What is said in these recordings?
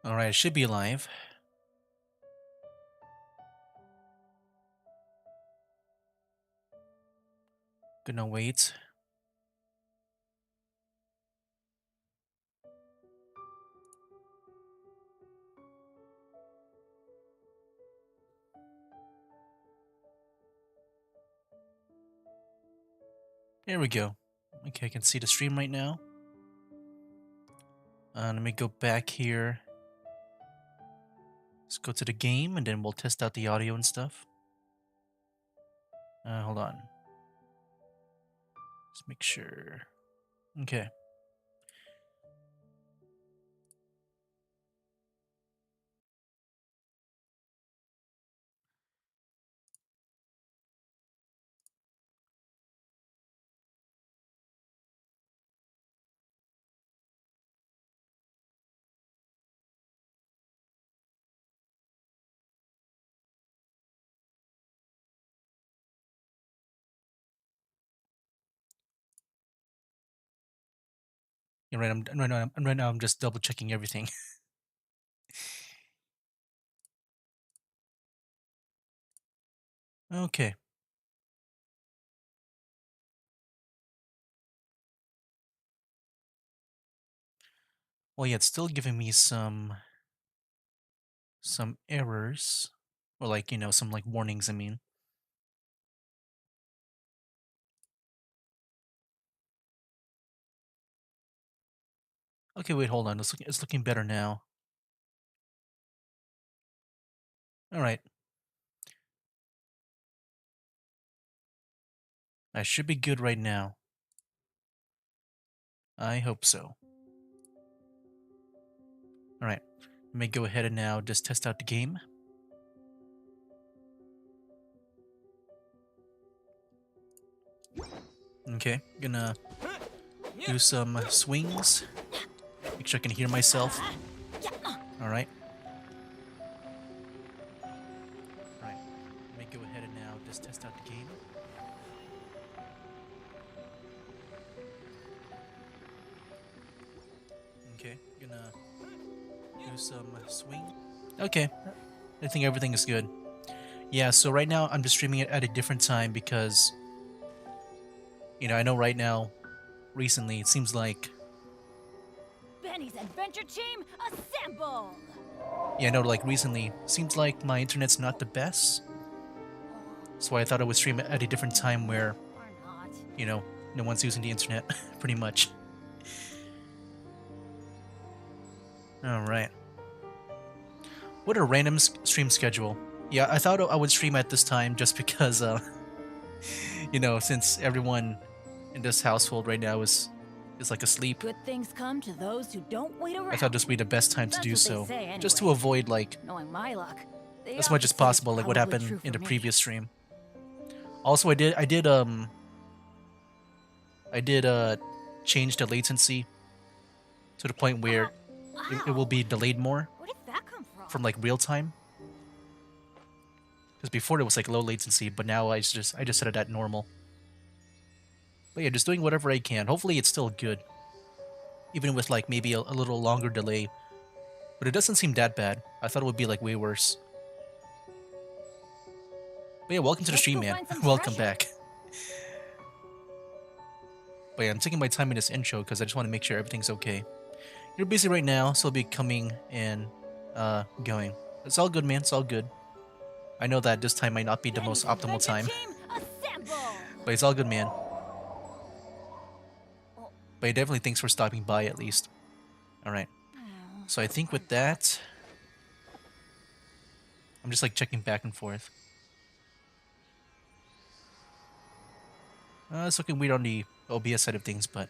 Alright, it should be live. Gonna wait. There we go. Okay, I can see the stream right now. Let me go back here. Let's go to the game and then we'll test out the audio and stuff. Hold on. Let's make sure. Okay. Yeah, right. Right now. I'm just double checking everything. Okay. Well, yeah, it's still giving me some errors, or like some like warnings. I mean. Okay, wait, hold on. It's looking better now. All right. I should be good right now. I hope so. All right. Let me go ahead and now just test out the game. Okay, gonna do some swings. Make sure I can hear myself. All right. All right. Let me go ahead and now just test out the game. Okay, gonna do some swing. Okay, I think everything is good. Yeah, so right now I'm just streaming it at a different time because, I know right now, recently, it seems like, Benny's Adventure Team, assemble! yeah, I know, like recently, seems like my internet's not the best. So I thought I would stream it at a different time where, Or not. No one's using the internet, pretty much. Alright. What a random stream schedule. Yeah, I thought I would stream at this time just because, since everyone in this household right now is like asleep. Good things come to those who don't wait around. I thought this would be the best time to do That's what so, they say just to anyway. avoid like Knowing my luck, the as much as opposite is possible, like what probably happened true in the for me. previous stream. Also, I did change the latency to the point where it will be delayed more Where did that come from like real time. Because before it was like low latency, but now I just set it at normal. But yeah, just doing whatever I can. Hopefully it's still good. Even with like maybe a little longer delay. But it doesn't seem that bad. I thought it would be like way worse. But yeah, welcome to the Let's stream, go man. find some Welcome treasure. back. But yeah, I'm taking my time in this intro because I just want to make sure everything's okay. You're busy right now, so I'll be coming and going. It's all good, man. It's all good. I know that this time might not be the most Benny's optimal Adventure time, Team, assemble! but it's all good, man. Oh. But definitely thanks for stopping by at least. Alright. So I think with that, I'm just like checking back and forth. It's looking weird on the OBS side of things, but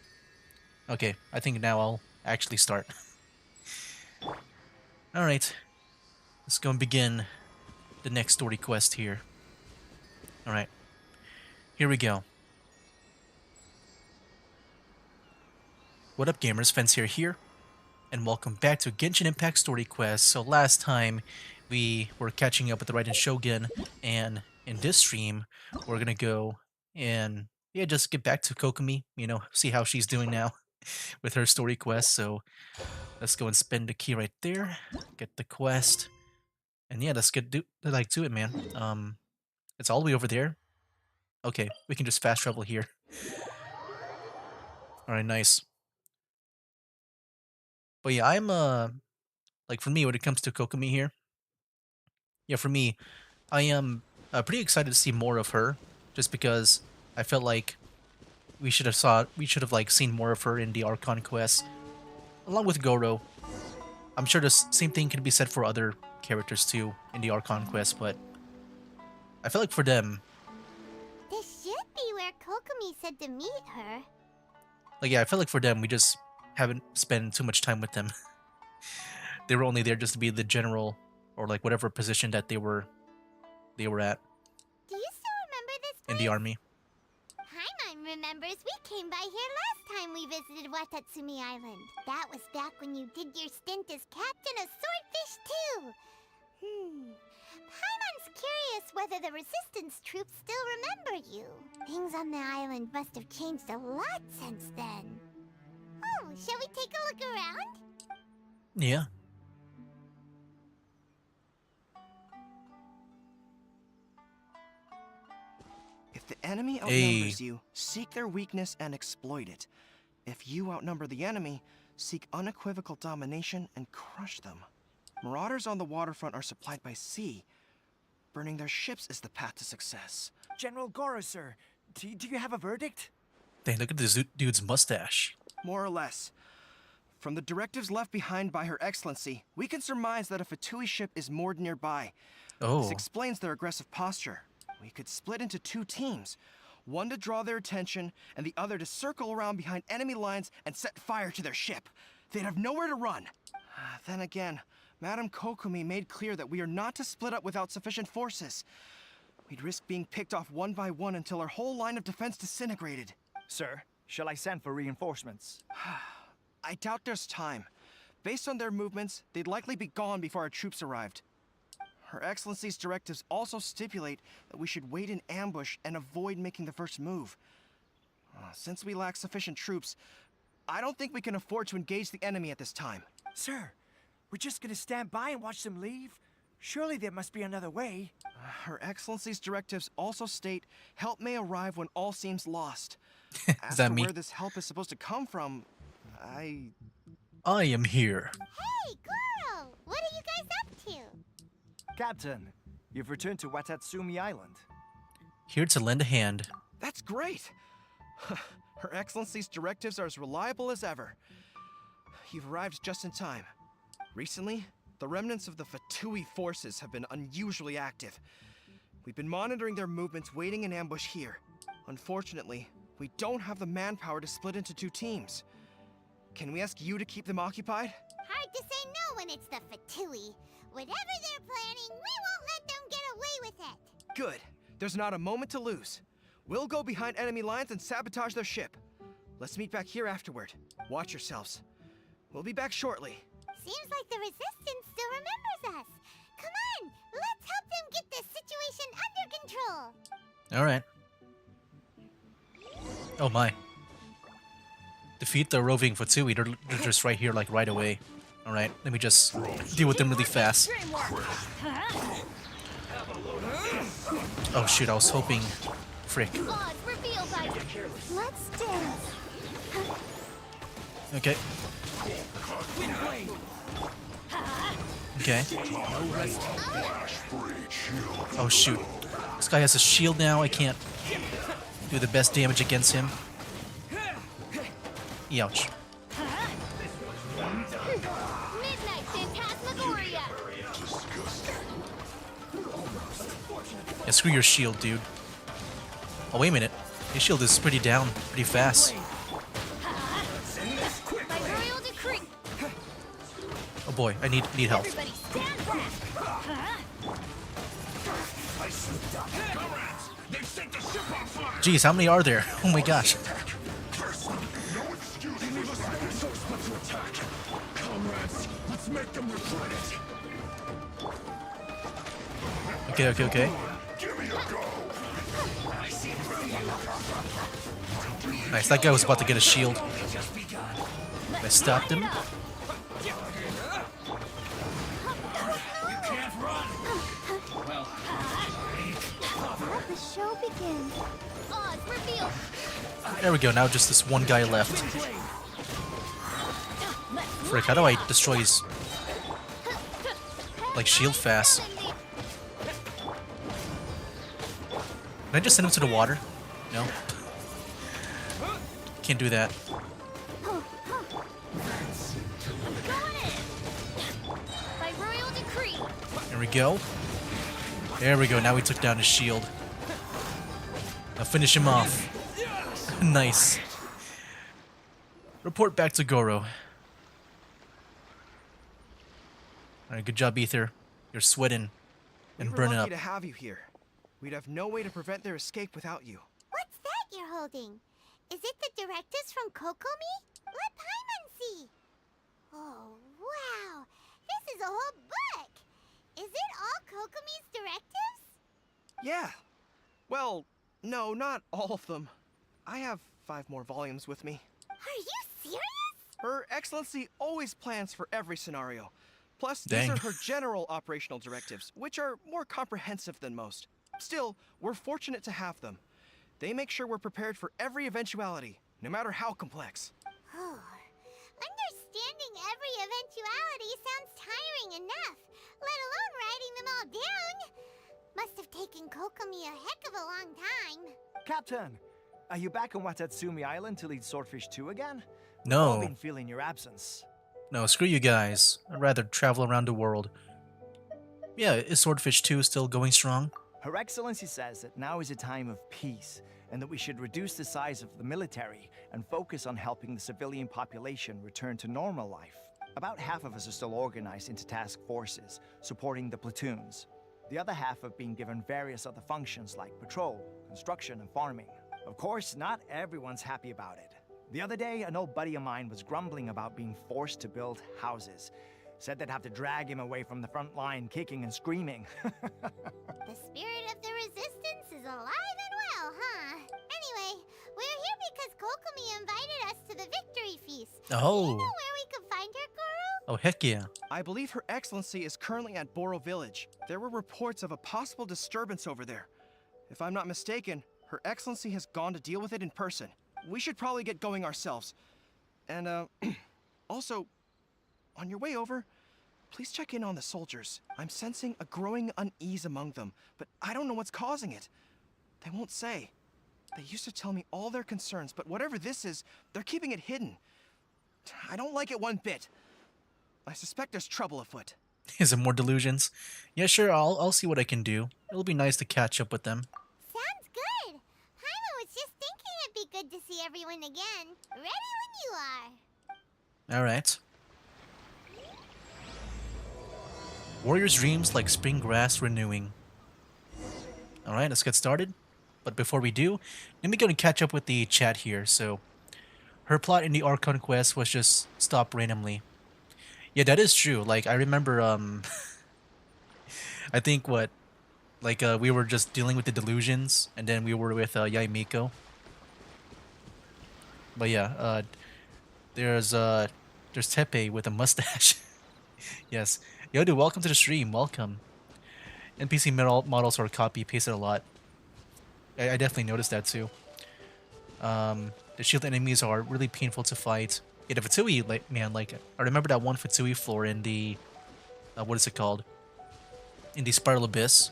okay. I think now I'll actually start. Alright. Let's go and begin the next story quest here. Alright. Here we go. What up, gamers? Fence here, and welcome back to Genshin Impact Story Quest. So last time, we were catching up with the Raiden Shogun, and in this stream, we're gonna go and, yeah, just get back to Kokomi, see how she's doing now. with her story quest. So let's go and spend the key right there. Get the quest. And yeah, let's get to it, man. It's all the way over there. Okay, we can just fast travel here. All right, nice. But yeah, I'm like for me when it comes to Kokomi here, yeah, for me, I am pretty excited to see more of her, just because I felt like we should have like seen more of her in the Archon quest, along with Goro. I'm sure the same thing can be said for other characters too in the Archon quest, but I feel like for them, This should be where Kokomi said to meet her. like yeah, I feel like for them we just haven't spent too much time with them. They were only there just to be the general or like whatever position that they were at Do you still remember this in place? the army. Paimon remembers we came by here last time we visited Watatsumi Island. That was back when you did your stint as captain of Swordfish too. Paimon's curious whether the resistance troops still remember you. Things on the island must have changed a lot since then. Oh, shall we take a look around? Yeah. If the enemy outnumbers you, seek their weakness and exploit it. If you outnumber the enemy, seek unequivocal domination and crush them. Marauders on the waterfront are supplied by sea. Burning their ships is the path to success. General Goro, sir, do you have a verdict? Dang, look at this dude's mustache. More or less. From the directives left behind by Her Excellency, we can surmise that a Fatui ship is moored nearby. Oh. This explains their aggressive posture. We could split into two teams. One to draw their attention, and the other to circle around behind enemy lines and set fire to their ship. They'd have nowhere to run. Then again, Madame Kokomi made clear that we are not to split up without sufficient forces. We'd risk being picked off one by one until our whole line of defense disintegrated. Sir, shall I send for reinforcements? I doubt there's time. Based on their movements, they'd likely be gone before our troops arrived. Her Excellency's directives also stipulate that we should wait in ambush and avoid making the first move. Since we lack sufficient troops, I don't think we can afford to engage the enemy at this time. Sir, we're just gonna stand by and watch them leave? Surely there must be another way. Her Excellency's directives also state help may arrive when all seems lost. As that for me? where this help is supposed to come from, I am here. Hey, Goro! What are you guys up to? Captain, you've returned to Watatsumi Island. Here to lend a hand. That's great! Her Excellency's directives are as reliable as ever. You've arrived just in time. Recently, the remnants of the Fatui forces have been unusually active. We've been monitoring their movements, waiting in ambush here. Unfortunately, we don't have the manpower to split into two teams. Can we ask you to keep them occupied? Hard to say no when it's the Fatui. Whatever they're planning, we won't let them get away with it. Good. There's not a moment to lose. We'll go behind enemy lines and sabotage their ship. Let's meet back here afterward. Watch yourselves. We'll be back shortly. Seems like the Resistance still remembers us. Come on, let's help them get this situation under control. All right. Oh my. Defeat the roving Fatui. They're just right here, like right away. All right, let me just deal with them really fast. Oh shoot, I was hoping. Frick. Laws revealed by... Let's dance. Okay. Okay. Oh shoot. This guy has a shield now. I can't do the best damage against him. Ouch. Midnight Phantasmagoria. Yeah, screw your shield, dude. Oh, wait a minute. His shield is pretty down, pretty fast. By royal decree. Oh boy, I need help. Everybody stand back. Jeez, how many are there? Oh my gosh. Okay. Nice, that guy was about to get a shield. I stopped him. Let the show begin. Oz, reveal. There we go, now just this one guy left. Frick, how do I destroy his... like, shield fast? Can I just send him to the water? No? Can't do that. Going in. By royal decree. There we go. There we go, now we took down his shield. Now finish him off. Nice. Report back to Goro. Alright, good job, Ether. You're sweating and We were burning lucky up. to have you here. We'd have no way to prevent their escape without you. What's that you're holding? Is it the directives from Kokomi? Let Paimon see. Oh, wow. This is a whole book. Is it all Kokomi's directives? Yeah. Well, no, not all of them. I have 5 more volumes with me. Are you serious? Her Excellency always plans for every scenario. Plus, Dang. these are her general operational directives, which are more comprehensive than most. Still, we're fortunate to have them. They make sure we're prepared for every eventuality, no matter how complex. Oh, understanding every eventuality sounds tiring enough, let alone writing them all down. Must have taken Kokomi a heck of a long time. Captain, are you back on Watatsumi Island to lead Swordfish 2 again? I've No. been feeling your absence. No, screw you guys. I'd rather travel around the world. Yeah, is Swordfish 2 still going strong? Her Excellency says that now is a time of peace, and that we should reduce the size of the military and focus on helping the civilian population return to normal life. About half of us are still organized into task forces, supporting the platoons. The other half have been given various other functions like patrol, construction, and farming. Of course, not everyone's happy about it. The other day, an old buddy of mine was grumbling about being forced to build houses. Said they'd have to drag him away from the front line, kicking and screaming. The spirit of the resistance is alive and well, huh? Anyway, we're here because Kokomi invited us to the victory feast. Do you Oh. know where we can find her, Goro? Oh, heck yeah. I believe Her Excellency is currently at Boro Village. There were reports of a possible disturbance over there. If I'm not mistaken, Her Excellency has gone to deal with it in person. We should probably get going ourselves. And, also, on your way over, please check in on the soldiers. I'm sensing a growing unease among them, but I don't know what's causing it. They won't say. They used to tell me all their concerns, but whatever this is, they're keeping it hidden. I don't like it one bit. I suspect there's trouble afoot. Is it more delusions? Yeah, sure, I'll see what I can do. It'll be nice to catch up with them. Sounds good. Paimon was just thinking it'd be good to see everyone again. Ready when you are. Alright. Warrior's dreams like spring grass renewing. Alright, let's get started. But before we do, let me go and catch up with the chat here. So, her plot in the Archon quest was just stop randomly. Yeah, that is true. Like, I remember, I think we were just dealing with the delusions, and then we were with Yai Miko. But yeah, there's Tepe with a mustache. Yes. Yo, dude, welcome to the stream. Welcome. NPC models are copy pasted a lot. I definitely noticed that too. The shield enemies are really painful to fight. Yeah, the Fatui, I remember that one Fatui floor in the what is it called? In the Spiral Abyss.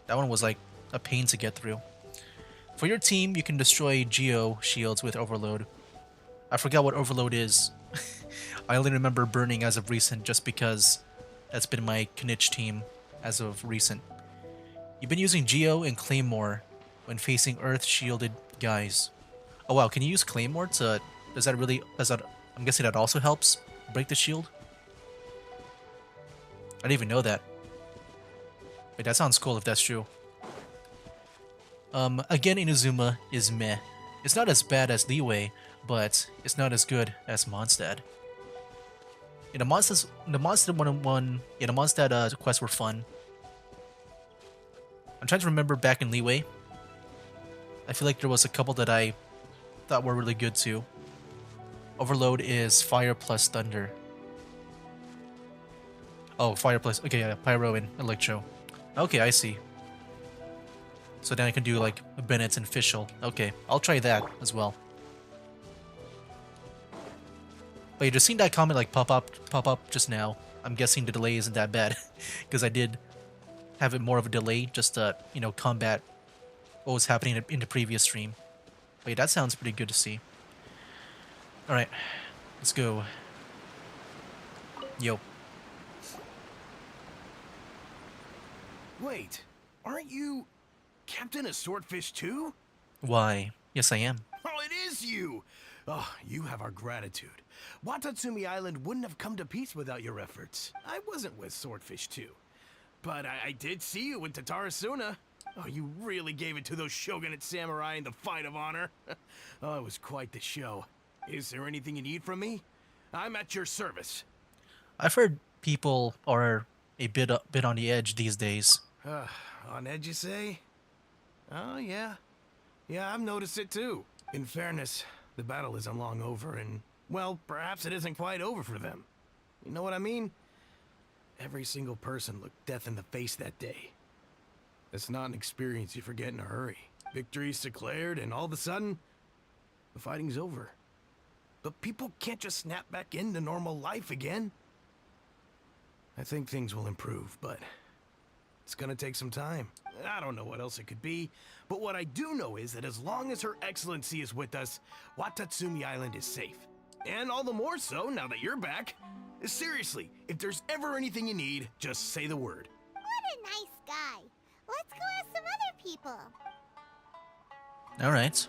That one was like a pain to get through. For your team, you can destroy Geo shields with Overload. I forgot what Overload is. I only remember burning as of recent just because that's been my Knich team as of recent. You've been using Geo and Claymore when facing Earth shielded guys. Oh wow, can you use Claymore to... I'm guessing that also helps break the shield? I didn't even know that. Wait, that sounds cool if that's true. Again, Inazuma is meh. It's not as bad as Liyue, but it's not as good as Mondstadt. Yeah, the Mondstadt 1-on-1, yeah, the Mondstadt quests were fun. I'm trying to remember back in Liyue. I feel like there was a couple that I thought were really good too. Overload is fire plus thunder. Oh, fire plus... Okay, yeah, pyro and electro. Okay, I see. So then I can do, like, Bennett's and Fischl. Okay, I'll try that as well. But you just seen that comment, like, pop up just now. I'm guessing the delay isn't that bad. Because I did have it more of a delay, just to, you know, combat what was happening in the previous stream. Wait, that sounds pretty good to see. Alright, let's go. Yo. Wait, aren't you Captain of Swordfish too? Why? Yes, I am. Oh, it is you! Oh, you have our gratitude. Watatsumi Island wouldn't have come to peace without your efforts. I wasn't with Swordfish 2. But I did see you with Tatarasuna. Oh, you really gave it to those shogunate samurai in the fight of honor. Oh, it was quite the show. Is there anything you need from me? I'm at your service. I've heard people are a bit on the edge these days. On edge, you say? Oh, yeah. Yeah, I've noticed it too. In fairness, the battle isn't long over, and, well, perhaps it isn't quite over for them. You know what I mean? Every single person looked death in the face that day. It's not an experience you forget in a hurry. Victory's declared, and all of a sudden, the fighting's over. But people can't just snap back into normal life again. I think things will improve, but it's gonna take some time. I don't know what else it could be, but what I do know is that as long as Her Excellency is with us, Watatsumi Island is safe. And all the more so now that you're back. Seriously, if there's ever anything you need, just say the word. What a nice guy. Let's go ask some other people. Alright.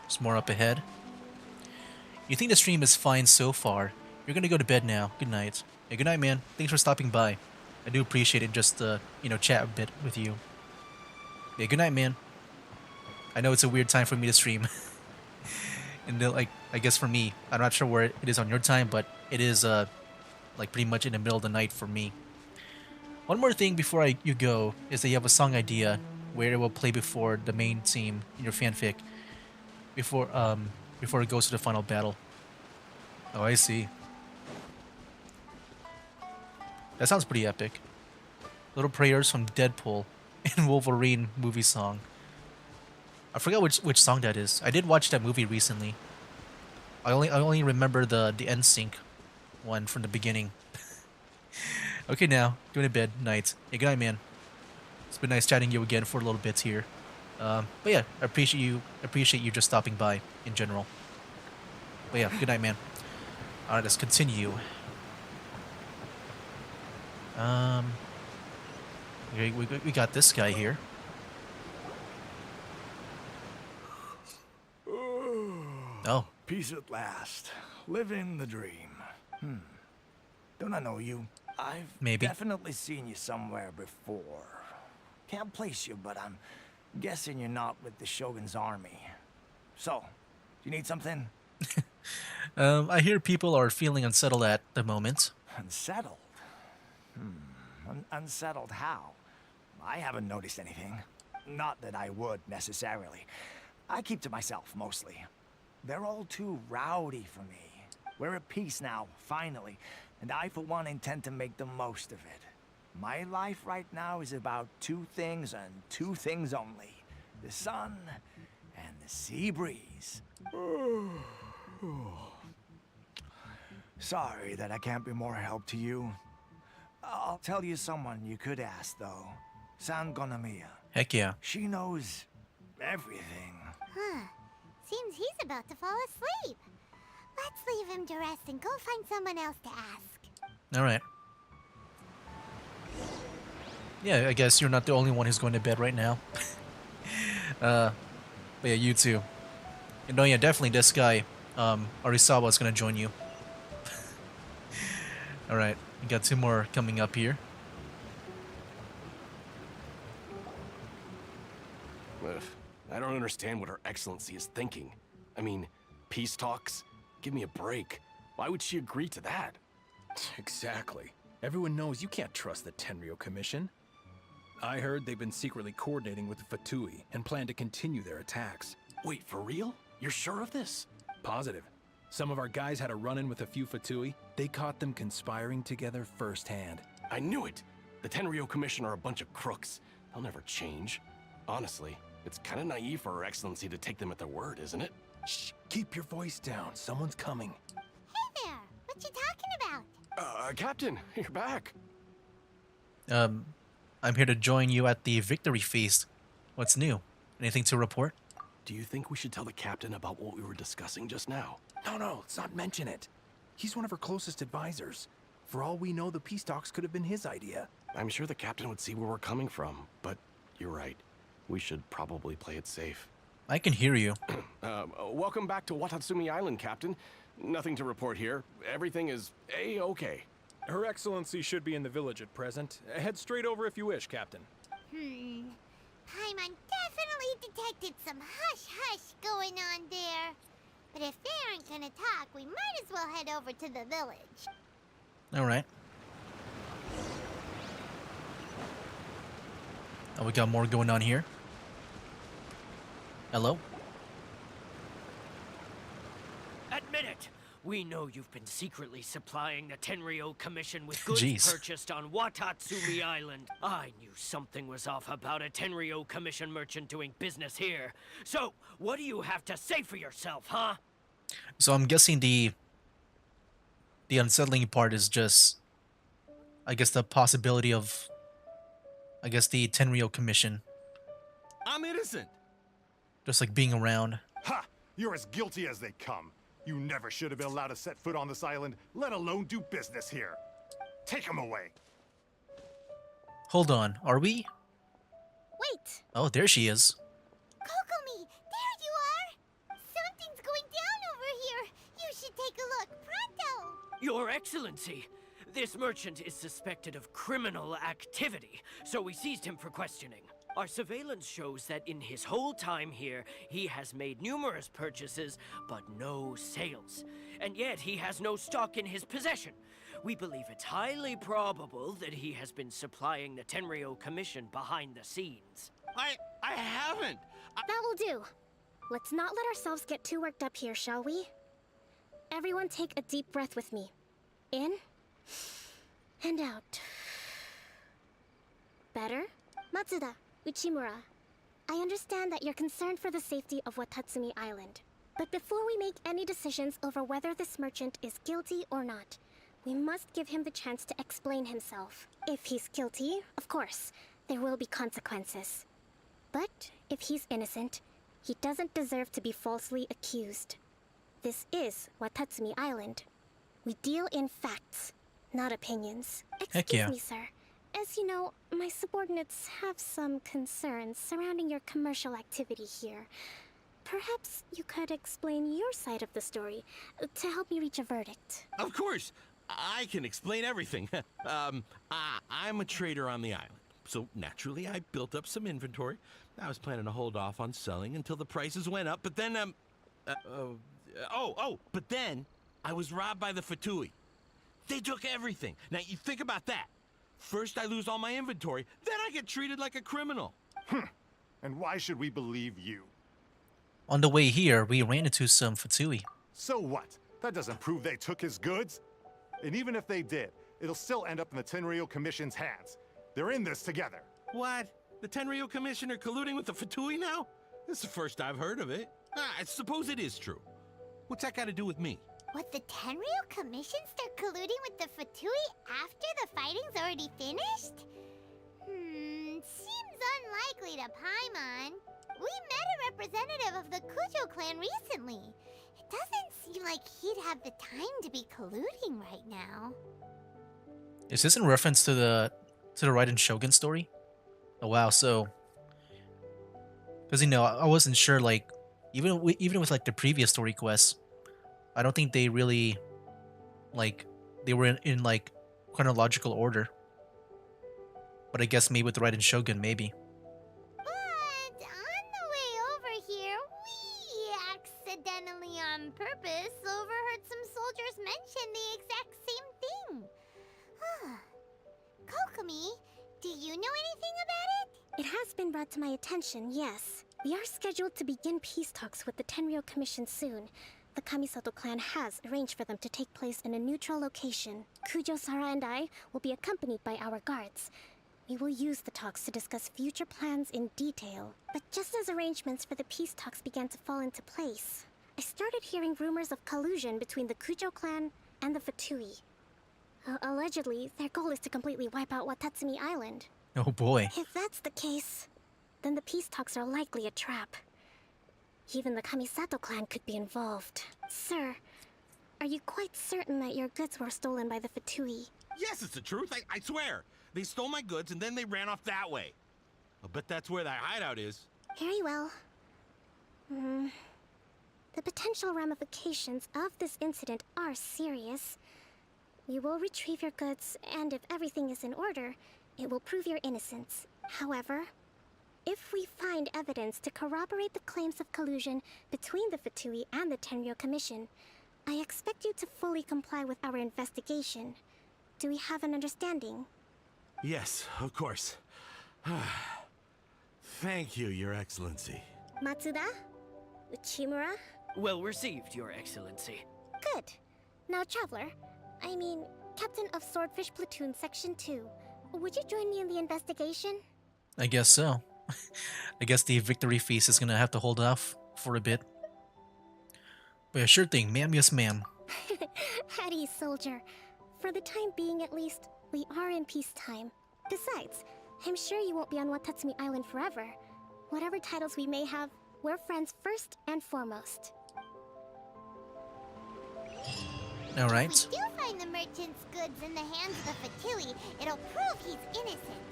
There's more up ahead. You think the stream is fine so far. You're gonna go to bed now. Good night. Hey, good night, man. Thanks for stopping by. I do appreciate it, just you know, chat a bit with you. Yeah, good night, man. I know it's a weird time for me to stream. And like, I guess for me, I'm not sure where it is on your time, but it is like pretty much in the middle of the night for me. One more thing before you go is that you have a song idea where it will play before the main theme in your fanfic before it goes to the final battle. Oh, I see. That sounds pretty epic. Little prayers from Deadpool and Wolverine movie song. I forgot which song that is. I did watch that movie recently. I only remember the NSYNC one from the beginning. Okay, now going to bed. Night. Hey, good night, man. It's been nice chatting you again for a little bit here. But yeah, I appreciate you just stopping by in general. But yeah, good night, man. All right, let's continue. We got this guy here. Oh. Peace at last. Living the dream. Don't I know you? I've Maybe. definitely seen you somewhere before. Can't place you, but I'm guessing you're not with the Shogun's army. So, do you need something? I hear people are feeling unsettled at the moment. Unsettled? Unsettled how? I haven't noticed anything. Not that I would, necessarily. I keep to myself, mostly. They're all too rowdy for me. We're at peace now, finally, and I, for one, intend to make the most of it. My life right now is about two things and two things only. The sun and the sea breeze. Sorry that I can't be more help to you. I'll tell you someone you could ask, though. San Gonomiya. Heck yeah. She knows everything. Huh. Seems he's about to fall asleep. Let's leave him to rest and go find someone else to ask. All right. Yeah, I guess you're not the only one who's going to bed right now. But yeah, you too. And no, yeah, definitely this guy, Arisawa, is going to join you. All right, we got two more coming up here. I don't understand what Her Excellency is thinking. I mean, peace talks? Give me a break. Why would she agree to that? Exactly. Everyone knows you can't trust the Tenryo Commission. I heard they've been secretly coordinating with the Fatui and plan to continue their attacks. Wait, for real? You're sure of this? Positive. Some of our guys had a run-in with a few Fatui. They caught them conspiring together firsthand. I knew it! The Tenryo Commission are a bunch of crooks. They'll never change. Honestly, it's kind of naive for Her Excellency to take them at their word, isn't it? Shh, keep your voice down. Someone's coming. Hey there! What you talking about? Captain, you're back. I'm here to join you at the victory feast. What's new? Anything to report? Do you think we should tell the captain about what we were discussing just now? No, let's not mention it. He's one of our closest advisors. For all we know, the peace talks could have been his idea. I'm sure the captain would see where we're coming from, but you're right. We should probably play it safe. I can hear you. Welcome back to Watatsumi Island, Captain. Nothing to report here. Everything is A-okay. Her Excellency should be in the village at present. Head straight over if you wish, Captain. Paimon definitely detected some hush-hush going on there. But if they aren't gonna talk, we might as well head over to the village. Alright. Oh, we got more going on here. Hello? Admit it! We know you've been secretly supplying the Tenryo Commission with goods Jeez. purchased on Watatsumi Island. I knew something was off about a Tenryo Commission merchant doing business here. So, what do you have to say for yourself, huh? So I'm guessing the unsettling part is just, I guess, the possibility of, I guess, the Tenryo Commission I'm innocent. just like being around. Ha! You're as guilty as they come. You never should have been allowed to set foot on this island, let alone do business here. Take him away. Hold on, are we? Wait! Oh, there she is. Kokomi! There you are! Something's going down over here! You should take a look, pronto! Your Excellency, this merchant is suspected of criminal activity, so we seized him for questioning. Our surveillance shows that in his whole time here, he has made numerous purchases, but no sales. And yet he has no stock in his possession. We believe it's highly probable that he has been supplying the Tenryo Commission behind the scenes. I haven't! That will do. Let's not let ourselves get too worked up here, shall we? Everyone take a deep breath with me. In and out. Better? Matsuda, Uchimura, I understand that you're concerned for the safety of Watatsumi Island. But before we make any decisions over whether this merchant is guilty or not, we must give him the chance to explain himself. If he's guilty, of course, there will be consequences. But if he's innocent, he doesn't deserve to be falsely accused. This is Watatsumi Island. We deal in facts, not opinions. Heck yeah. Excuse me, sir. As you know, my subordinates have some concerns surrounding your commercial activity here. Perhaps you could explain your side of the story to help me reach a verdict. Of course, I can explain everything. I'm a trader on the island, so naturally I built up some inventory. I was planning to hold off on selling until the prices went up, but then, but then I was robbed by the Fatui. They took everything. Now, you think about that. First I lose all my inventory, then I get treated like a criminal. And why should we believe you? On the way here, we ran into some Fatui. So what? That doesn't prove they took his goods. And even if they did, it'll still end up in the Tenryo Commission's hands. They're in this together. What? The Tenryo Commission are colluding with the Fatui now? This is the first I've heard of it. I suppose it is true. What's that got to do with me? Would the Tenryo Commission start colluding with the Fatui after the fighting's already finished? Seems unlikely to Paimon. We met a representative of the Kujo clan recently. It doesn't seem like he'd have the time to be colluding right now. Is this in reference to the Raiden Shogun story? Oh wow, so because I wasn't sure, like even with like the previous story quests, I don't think they really like they were in like chronological order. But I guess maybe with the Raiden Shogun, maybe. But on the way over here, we accidentally on purpose overheard some soldiers mention the exact same thing. Kokomi, do you know anything about it? It has been brought to my attention, yes. We are scheduled to begin peace talks with the Tenryo Commission soon. the Kamisato clan has arranged for them to take place in a neutral location. Kujo-Sara and I will be accompanied by our guards. We will use the talks to discuss future plans in detail. But just as arrangements for the peace talks began to fall into place, I started hearing rumors of collusion between the Kujo clan and the Fatui. Allegedly, their goal is to completely wipe out Watatsumi Island. Oh boy. If that's the case, then the peace talks are likely a trap. Even the Kamisato clan could be involved. Sir, are you quite certain that your goods were stolen by the Fatui? Yes, it's the truth. I swear. They stole my goods and then they ran off that way. I'll bet that's where that hideout is. Very well. The potential ramifications of this incident are serious. We will retrieve your goods, and if everything is in order, it will prove your innocence. However, if we find evidence to corroborate the claims of collusion between the Fatui and the Tenryo Commission, I expect you to fully comply with our investigation. Do we have an understanding? Yes, of course. Thank you, Your Excellency. Matsuda? Uchimura? Well received, Your Excellency. Good. Now, Traveler, Captain of Swordfish Platoon Section 2, would you join me in the investigation? I guess so. I guess the victory feast is gonna have to hold off for a bit. But yeah, sure thing, ma'am, yes ma'am. At ease, soldier. For the time being at least, we are in peacetime. Besides, I'm sure you won't be on Watatsumi Island forever. Whatever titles we may have, we're friends first and foremost. Alright. If we do find the merchant's goods in the hands of the Fatui, it'll prove he's innocent.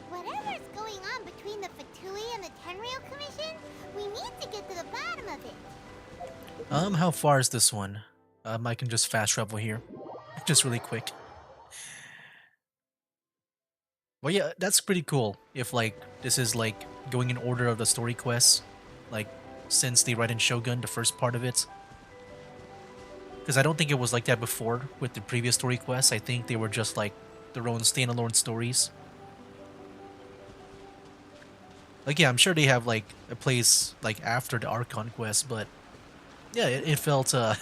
Whatever's going on between the Fatui and the Tenryo Commission, we need to get to the bottom of it. How far is this one? I can just fast travel here. Just really quick. Well, yeah, that's pretty cool. If, like, this is, like, going in order of the story quests. Like, since the Raiden Shogun, the first part of it. Because I don't think it was like that before with the previous story quests. I think they were just, like, their own standalone stories. Like, yeah, I'm sure they have, like, a place, like, after the Archon quest, but... Yeah, it felt, it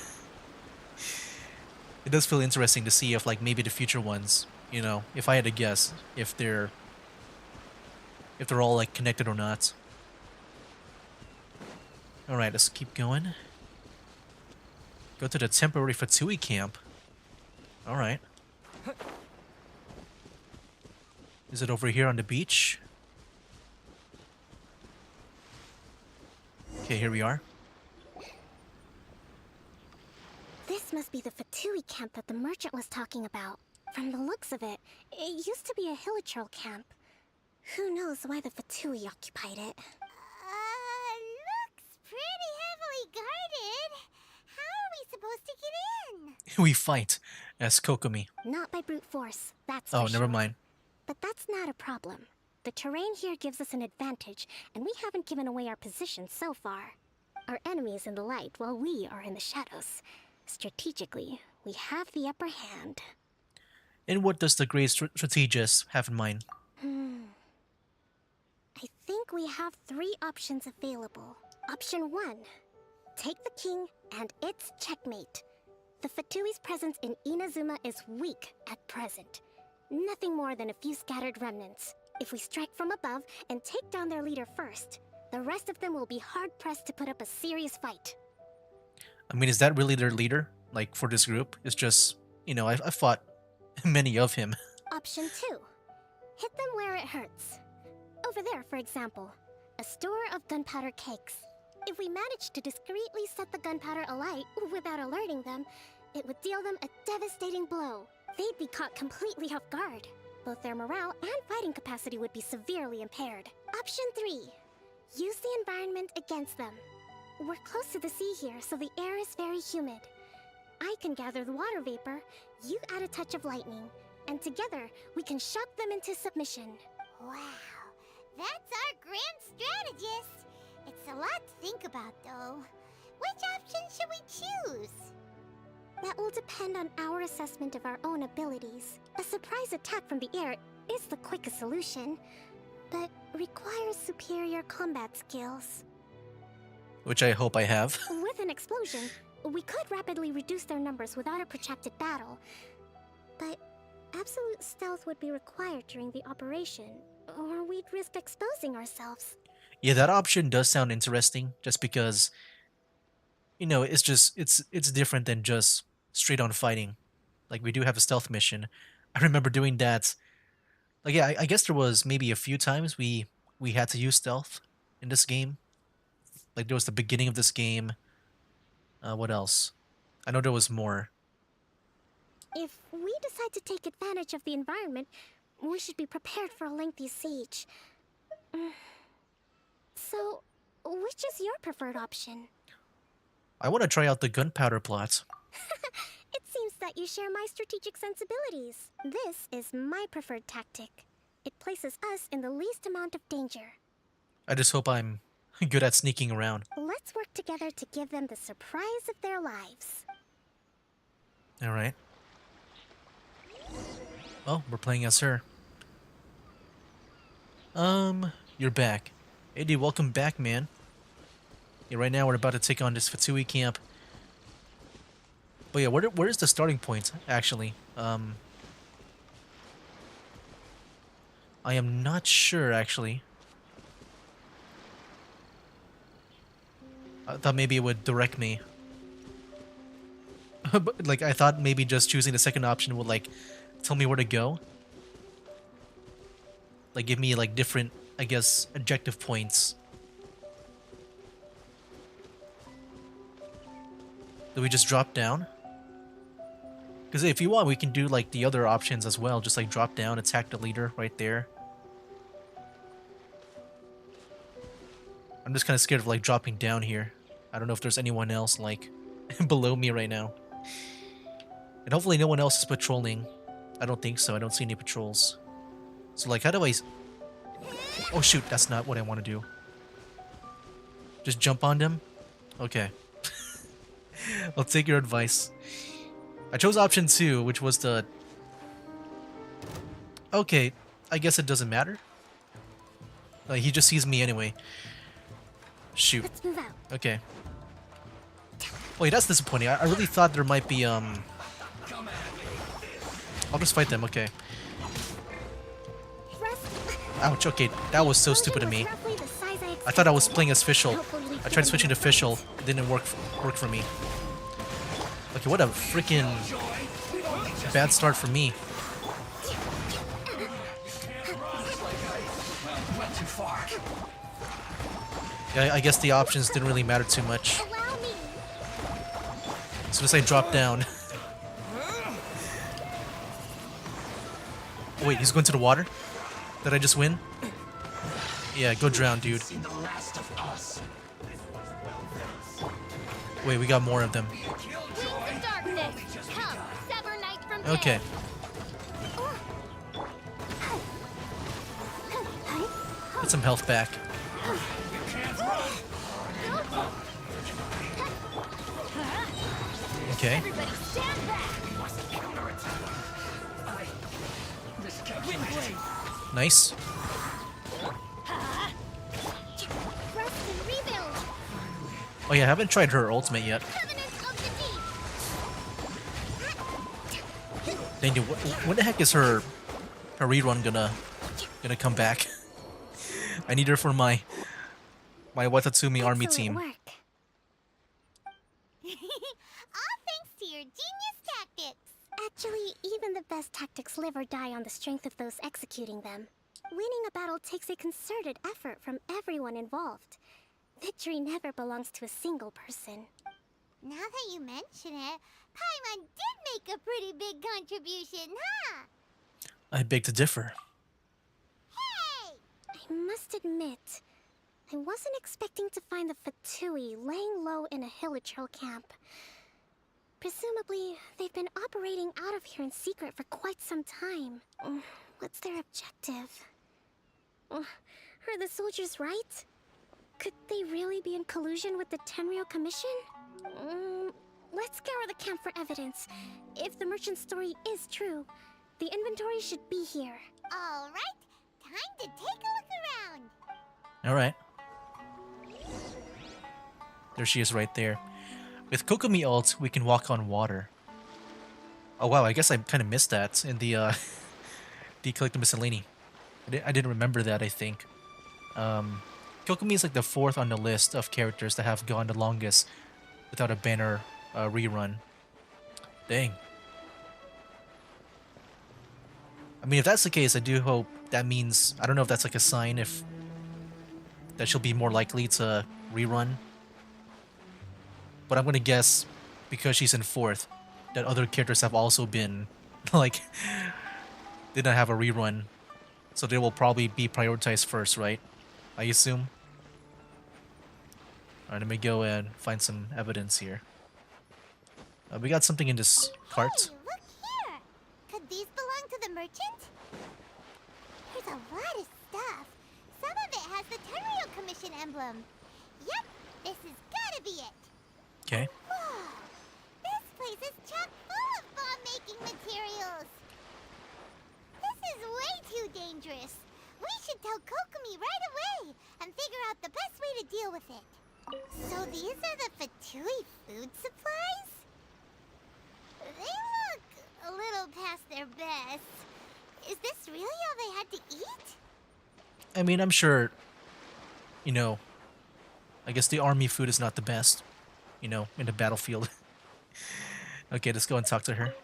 does feel interesting to see if, like, maybe the future ones, you know, if I had to guess, if they're all, like, connected or not. Alright, let's keep going. Go to the temporary Fatui camp. Alright. Is it over here on the beach? Okay, here we are. This must be the Fatui camp that the merchant was talking about. From the looks of it, it used to be a hilichurl camp. Who knows why the Fatui occupied it? Looks pretty heavily guarded. How are we supposed to get in? We fight as Kokomi. Not by brute force, that's Oh, for never sure. mind. But that's not a problem. The terrain here gives us an advantage, and we haven't given away our position so far. Our enemy is in the light, while we are in the shadows. Strategically, we have the upper hand. And what does the great strategist have in mind? I think we have 3 options available. Option 1. Take the king, and it's checkmate. The Fatui's presence in Inazuma is weak at present. Nothing more than a few scattered remnants. If we strike from above and take down their leader first, the rest of them will be hard-pressed to put up a serious fight. I mean, is that really their leader? Like, for this group? It's just, you know, I've fought many of him. Option 2. Hit them where it hurts. Over there, for example, a store of gunpowder cakes. If we manage to discreetly set the gunpowder alight without alerting them, it would deal them a devastating blow. They'd be caught completely off guard. Both their morale and fighting capacity would be severely impaired. Option 3. Use the environment against them. We're close to the sea here, so the air is very humid. I can gather the water vapor, you add a touch of lightning, and together we can shock them into submission. Wow, that's our grand strategist. It's a lot to think about, though. Which option should we choose? That will depend on our assessment of our own abilities. A surprise attack from the air is the quickest solution, but requires superior combat skills. which I hope I have. With an explosion, we could rapidly reduce their numbers without a protracted battle. But absolute stealth would be required during the operation, or we'd risk exposing ourselves. Yeah, that option does sound interesting, just because, you know, it's different than just straight on fighting. Like, we do have a stealth mission. I remember doing that. Like, yeah, I guess there was maybe a few times we had to use stealth in this game. Like, there was the beginning of this game. What else? I know there was more. If we decide to take advantage of the environment, we should be prepared for a lengthy siege. So, which is your preferred option? I want to try out the gunpowder plot. It seems that you share my strategic sensibilities. This is my preferred tactic. It places us in the least amount of danger. I just hope I'm good at sneaking around. Let's work together to give them the surprise of their lives. Alright. Well, we're playing as her. You're back. Hey dude, welcome back, man. Yeah, right now we're about to take on this Fatui camp. But yeah, where is the starting point, actually? I am not sure, actually. I thought maybe it would direct me. But, like, I thought maybe just choosing the second option would, like, tell me where to go. Like, give me, like, different, I guess, objective points. Do we just drop down? Because if you want, we can do, like, the other options as well. Just, like, drop down, attack the leader right there. I'm just kind of scared of, like, dropping down here. I don't know if there's anyone else, like, below me right now. And hopefully no one else is patrolling. I don't think so. I don't see any patrols. So, like, how do I... Oh, shoot. That's not what I want to do. Just jump on them? Okay. I'll take your advice. I chose option 2, which was the... Okay. I guess it doesn't matter. He just sees me anyway. Shoot. Let's move out. Okay. Wait, that's disappointing. I really thought there might be, I'll just fight them, okay. Ouch, okay. That was so stupid of me. I thought I was playing as Fischl. I tried switching to Fischl. It didn't work for me. Okay, what a freaking bad start for me. Yeah, I guess the options didn't really matter too much. As soon as I dropped down. Oh, wait, he's going to the water? Did I just win? Yeah, go drown, dude. Wait, we got more of them. Okay. Get some health back. Okay. Nice. Oh yeah, I haven't tried her ultimate yet. Dang, dude, when the heck is her rerun gonna come back? I need her for my Watatsumi army team. All thanks to your genius tactics. Actually, even the best tactics live or die on the strength of those executing them. Winning a battle takes a concerted effort from everyone involved. Victory never belongs to a single person. Now that you mention it, Paimon did make a pretty big contribution, huh? I beg to differ. Hey! I must admit, I wasn't expecting to find the Fatui laying low in a Hilichurl camp. Presumably, they've been operating out of here in secret for quite some time. What's their objective? Are the soldiers right? Could they really be in collusion with the Tenryou Commission? Let's scour the camp for evidence. If the merchant's story is true, the inventory should be here. All right, time to take a look around. All right. There she is right there. With Kokomi ult, we can walk on water. Oh wow, I guess I kind of missed that in the collect the miscellany. I didn't remember that, I think. Kokomi is like the 4th on the list of characters that have gone the longest without a banner rerun. Dang. I mean, if that's the case, I do hope that means... I don't know if that's like a sign if... that she'll be more likely to rerun. But I'm gonna guess, because she's in 4th, that other characters have also been, like... did not have a rerun. So they will probably be prioritized first, right? I assume. Alright, let me go and find some evidence here. We got something in this cart. Hey, look here! Could these belong to the merchant? There's a lot of stuff. Some of it has the Tenryou Commission emblem. Yep, this has gotta be it. Okay. Whoa! This place is chock full of bomb-making materials. This is way too dangerous. We should tell Kokomi right away and figure out the best way to deal with it. So these are the Fatui food supplies? They look a little past their best. Is this really all they had to eat? I mean, I'm sure, you know, I guess the army food is not the best, you know, in the battlefield. Okay, let's go and talk to her.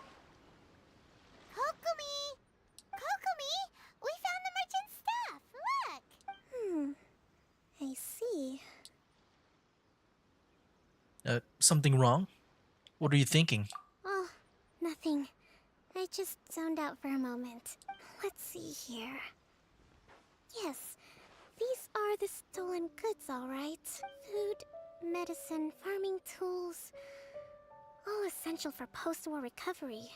Kokomi! Kokomi! We found the merchant's stuff! Look! I see. Something wrong? What are you thinking? Oh, nothing. I just zoned out for a moment. Let's see here. Yes, these are the stolen goods, alright. Food, medicine, farming tools. All essential for post-war recovery.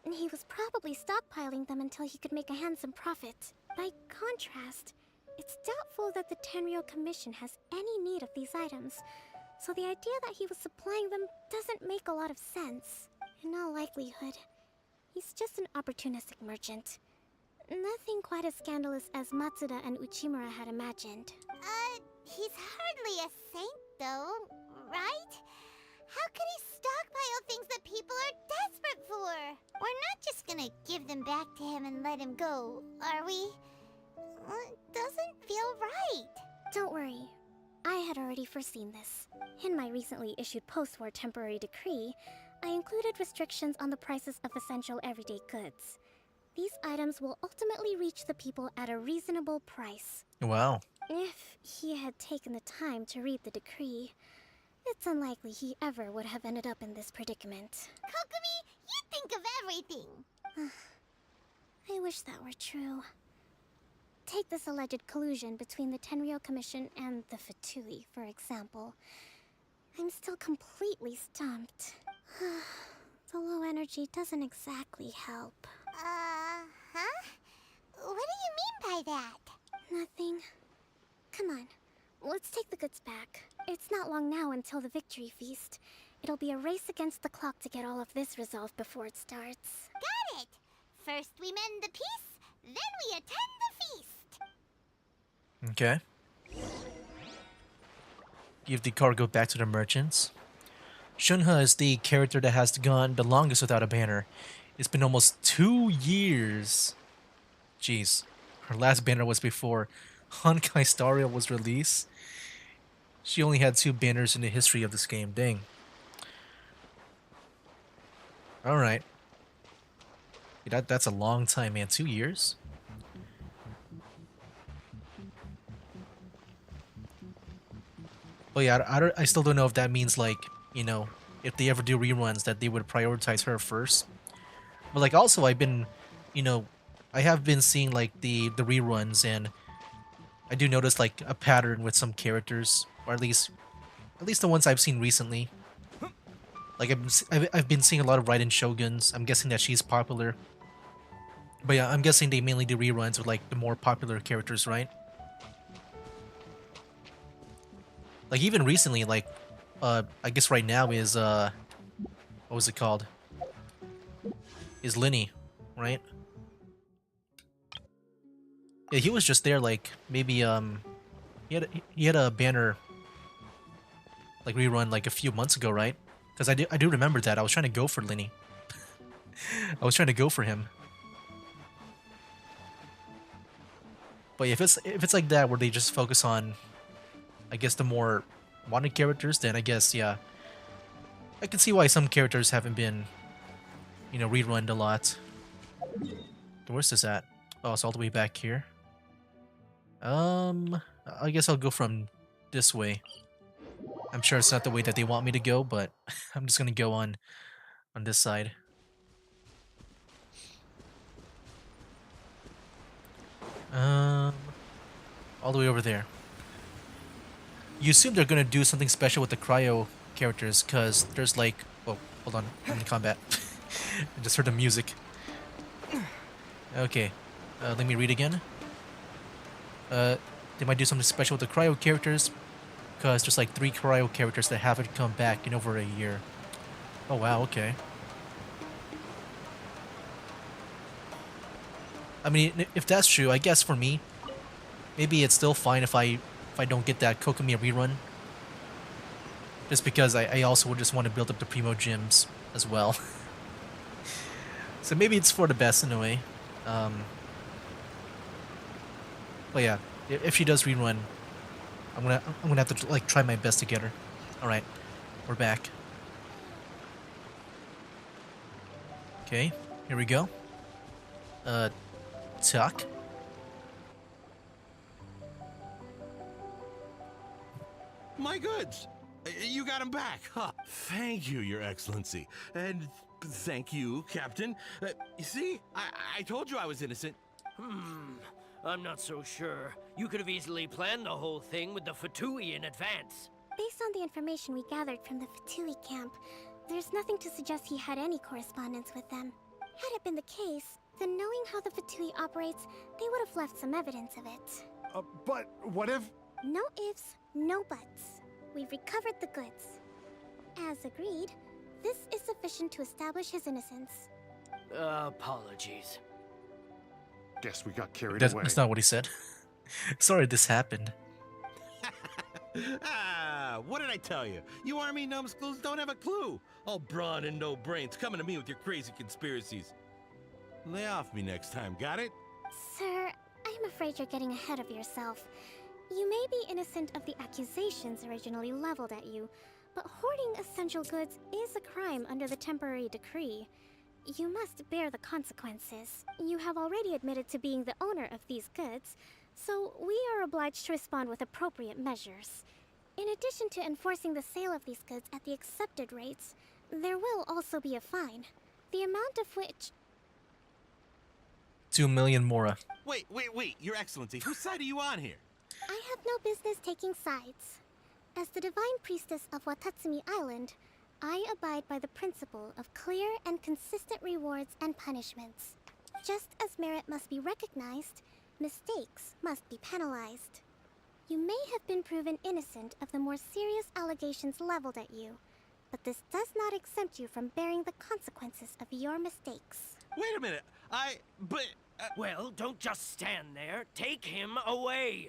And he was probably stockpiling them until he could make a handsome profit. By contrast, it's doubtful that the Tenryou Commission has any need of these items. So the idea that he was supplying them doesn't make a lot of sense. In all likelihood, he's just an opportunistic merchant. Nothing quite as scandalous as Matsuda and Uchimura had imagined. He's hardly a saint, though, right? How could he stockpile things that people are desperate for? We're not just gonna give them back to him and let him go, are we? It doesn't feel right. Don't worry. I had already foreseen this. In my recently issued post-war temporary decree, I included restrictions on the prices of essential everyday goods. These items will ultimately reach the people at a reasonable price. Wow. If he had taken the time to read the decree, it's unlikely he ever would have ended up in this predicament. Kokomi, you think of everything! I wish that were true. Take this alleged collusion between the Tenryou Commission and the Fatui, for example. I'm still completely stumped. The low energy doesn't exactly help. Huh? What do you mean by that? Nothing. Come on, let's take the goods back. It's not long now until the victory feast. It'll be a race against the clock to get all of this resolved before it starts. Got it! First we mend the peace, then we attend the feast. Okay. Give the cargo back to the merchants. Shunha is the character that has gone the longest without a banner. It's been almost 2 years. Jeez. Her last banner was before Honkai Star Rail was released. She only had 2 banners in the history of this game. Dang. Alright. That's a long time, man. 2 years? But yeah, I still don't know if that means, like, you know, if they ever do reruns, that they would prioritize her first. But, like, also, I've been, you know, I have been seeing, like, the reruns, and I do notice, like, a pattern with some characters, or at least the ones I've seen recently. Like, I've been seeing a lot of Raiden Shoguns. I'm guessing that she's popular. But yeah, I'm guessing they mainly do reruns with, like, the more popular characters, right? Like, even recently, like, I guess right now is, what was it called? Is Linny, right? Yeah, he was just there, like, maybe, he had a banner, like rerun like a few months ago, right? Because I do remember that. I was trying to go for Linny. I was trying to go for him. But if it's like that where they just focus on, I guess, the more wanted characters, then I guess, yeah, I can see why some characters haven't been, you know, rerun a lot. Where's this at? Oh, it's all the way back here. I guess I'll go from this way. I'm sure it's not the way that they want me to go, but I'm just gonna go on this side. All the way over there. You assume they're gonna do something special with the cryo characters, cause there's like, oh, hold on, I'm in combat. I just heard the music. Okay, let me read again. They might do something special with the cryo characters, because there's like 3 cryo characters that haven't come back in over a year. Oh wow, okay. I mean, if that's true, I guess for me, maybe it's still fine if I don't get that Kokomi rerun. Just because I also would just want to build up the Primo gyms as well. So maybe it's for the best in a way. But yeah, if she does rerun, I'm gonna have to like try my best to get her. All right, we're back. Okay, here we go. Tuck. My goods! You got them back! Huh. Thank you, Your Excellency. And thank you, Captain. You see, I told you I was innocent. I'm not so sure. You could have easily planned the whole thing with the Fatui in advance. Based on the information we gathered from the Fatui camp, there's nothing to suggest he had any correspondence with them. Had it been the case, then knowing how the Fatui operates, they would have left some evidence of it. But what if... No ifs, no buts. We've recovered the goods. As agreed, this is sufficient to establish his innocence. Apologies. Guess we got carried away. That's not what he said. Sorry this happened. What did I tell you? You army numbskulls don't have a clue. All brawn and no brains, coming to me with your crazy conspiracies. Lay off me next time, got it? Sir, I'm afraid you're getting ahead of yourself. You may be innocent of the accusations originally leveled at you, but hoarding essential goods is a crime under the temporary decree. You must bear the consequences. You have already admitted to being the owner of these goods, so we are obliged to respond with appropriate measures. In addition to enforcing the sale of these goods at the accepted rates, there will also be a fine, the amount of which... 2 million mora. Wait, Your Excellency, whose side are you on here? I have no business taking sides. As the Divine Priestess of Watatsumi Island, I abide by the principle of clear and consistent rewards and punishments. Just as merit must be recognized, mistakes must be penalized. You may have been proven innocent of the more serious allegations leveled at you, but this does not exempt you from bearing the consequences of your mistakes. Wait a minute, Well, don't just stand there. Take him away.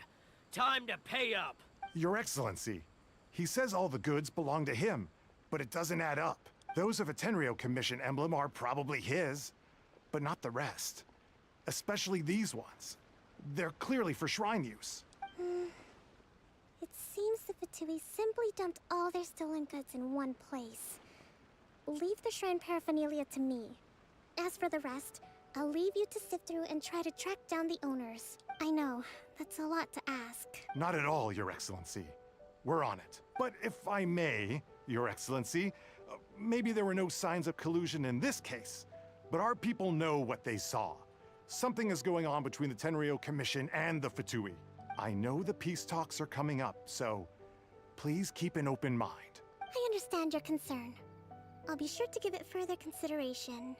Time to pay up. Your Excellency, he says all the goods belong to him, but it doesn't add up. Those of a Tenryou Commission emblem are probably his, but not the rest. Especially these ones. They're clearly for shrine use. It seems the Fatui simply dumped all their stolen goods in one place. Leave the shrine paraphernalia to me. As for the rest, I'll leave you to sift through and try to track down the owners. I know, that's a lot to ask. Not at all, Your Excellency. We're on it. But if I may, Your Excellency, maybe there were no signs of collusion in this case, but our people know what they saw. Something is going on between the Tenryou Commission and the Fatui. I know the peace talks are coming up, so please keep an open mind. I understand your concern. I'll be sure to give it further consideration.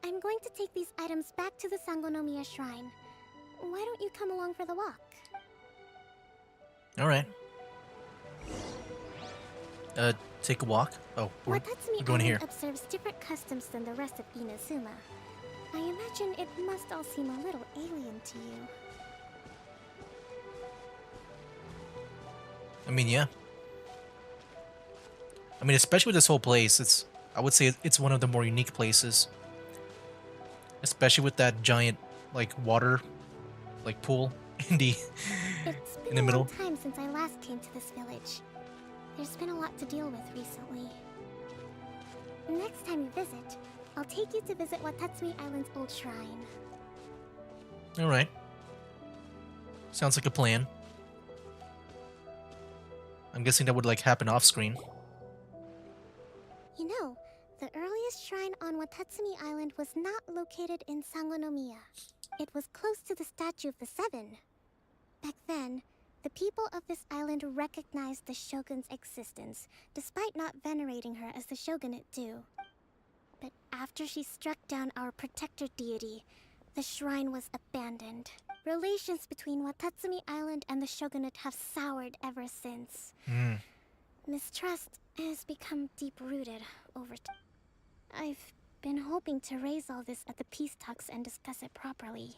I'm going to take these items back to the Sangonomiya Shrine. Why don't you come along for the walk? Alright. Take a walk? Oh, we're going here. Observes different customs than the rest of Inazuma. I imagine it must all seem a little alien to you. I mean, yeah. I mean, especially with this whole place, I would say it's one of the more unique places. Especially with that giant, like, water, like, pool in the It's in been the a long middle. time since I last came to this village. There's been a lot to deal with recently. Next time you visit, I'll take you to visit Watatsumi Island's old shrine. Alright. Sounds like a plan. I'm guessing that would, like, happen off-screen. You know, the earliest shrine on Watatsumi Island was not located in Sangonomiya. It was close to the Statue of the Seven. Back then, the people of this island recognized the shogun's existence, despite not venerating her as the shogunate do. But after she struck down our protector deity, the shrine was abandoned. Relations between Watatsumi Island and the shogunate have soured ever since. Mistrust has become deep-rooted over time. I've been hoping to raise all this at the peace talks and discuss it properly.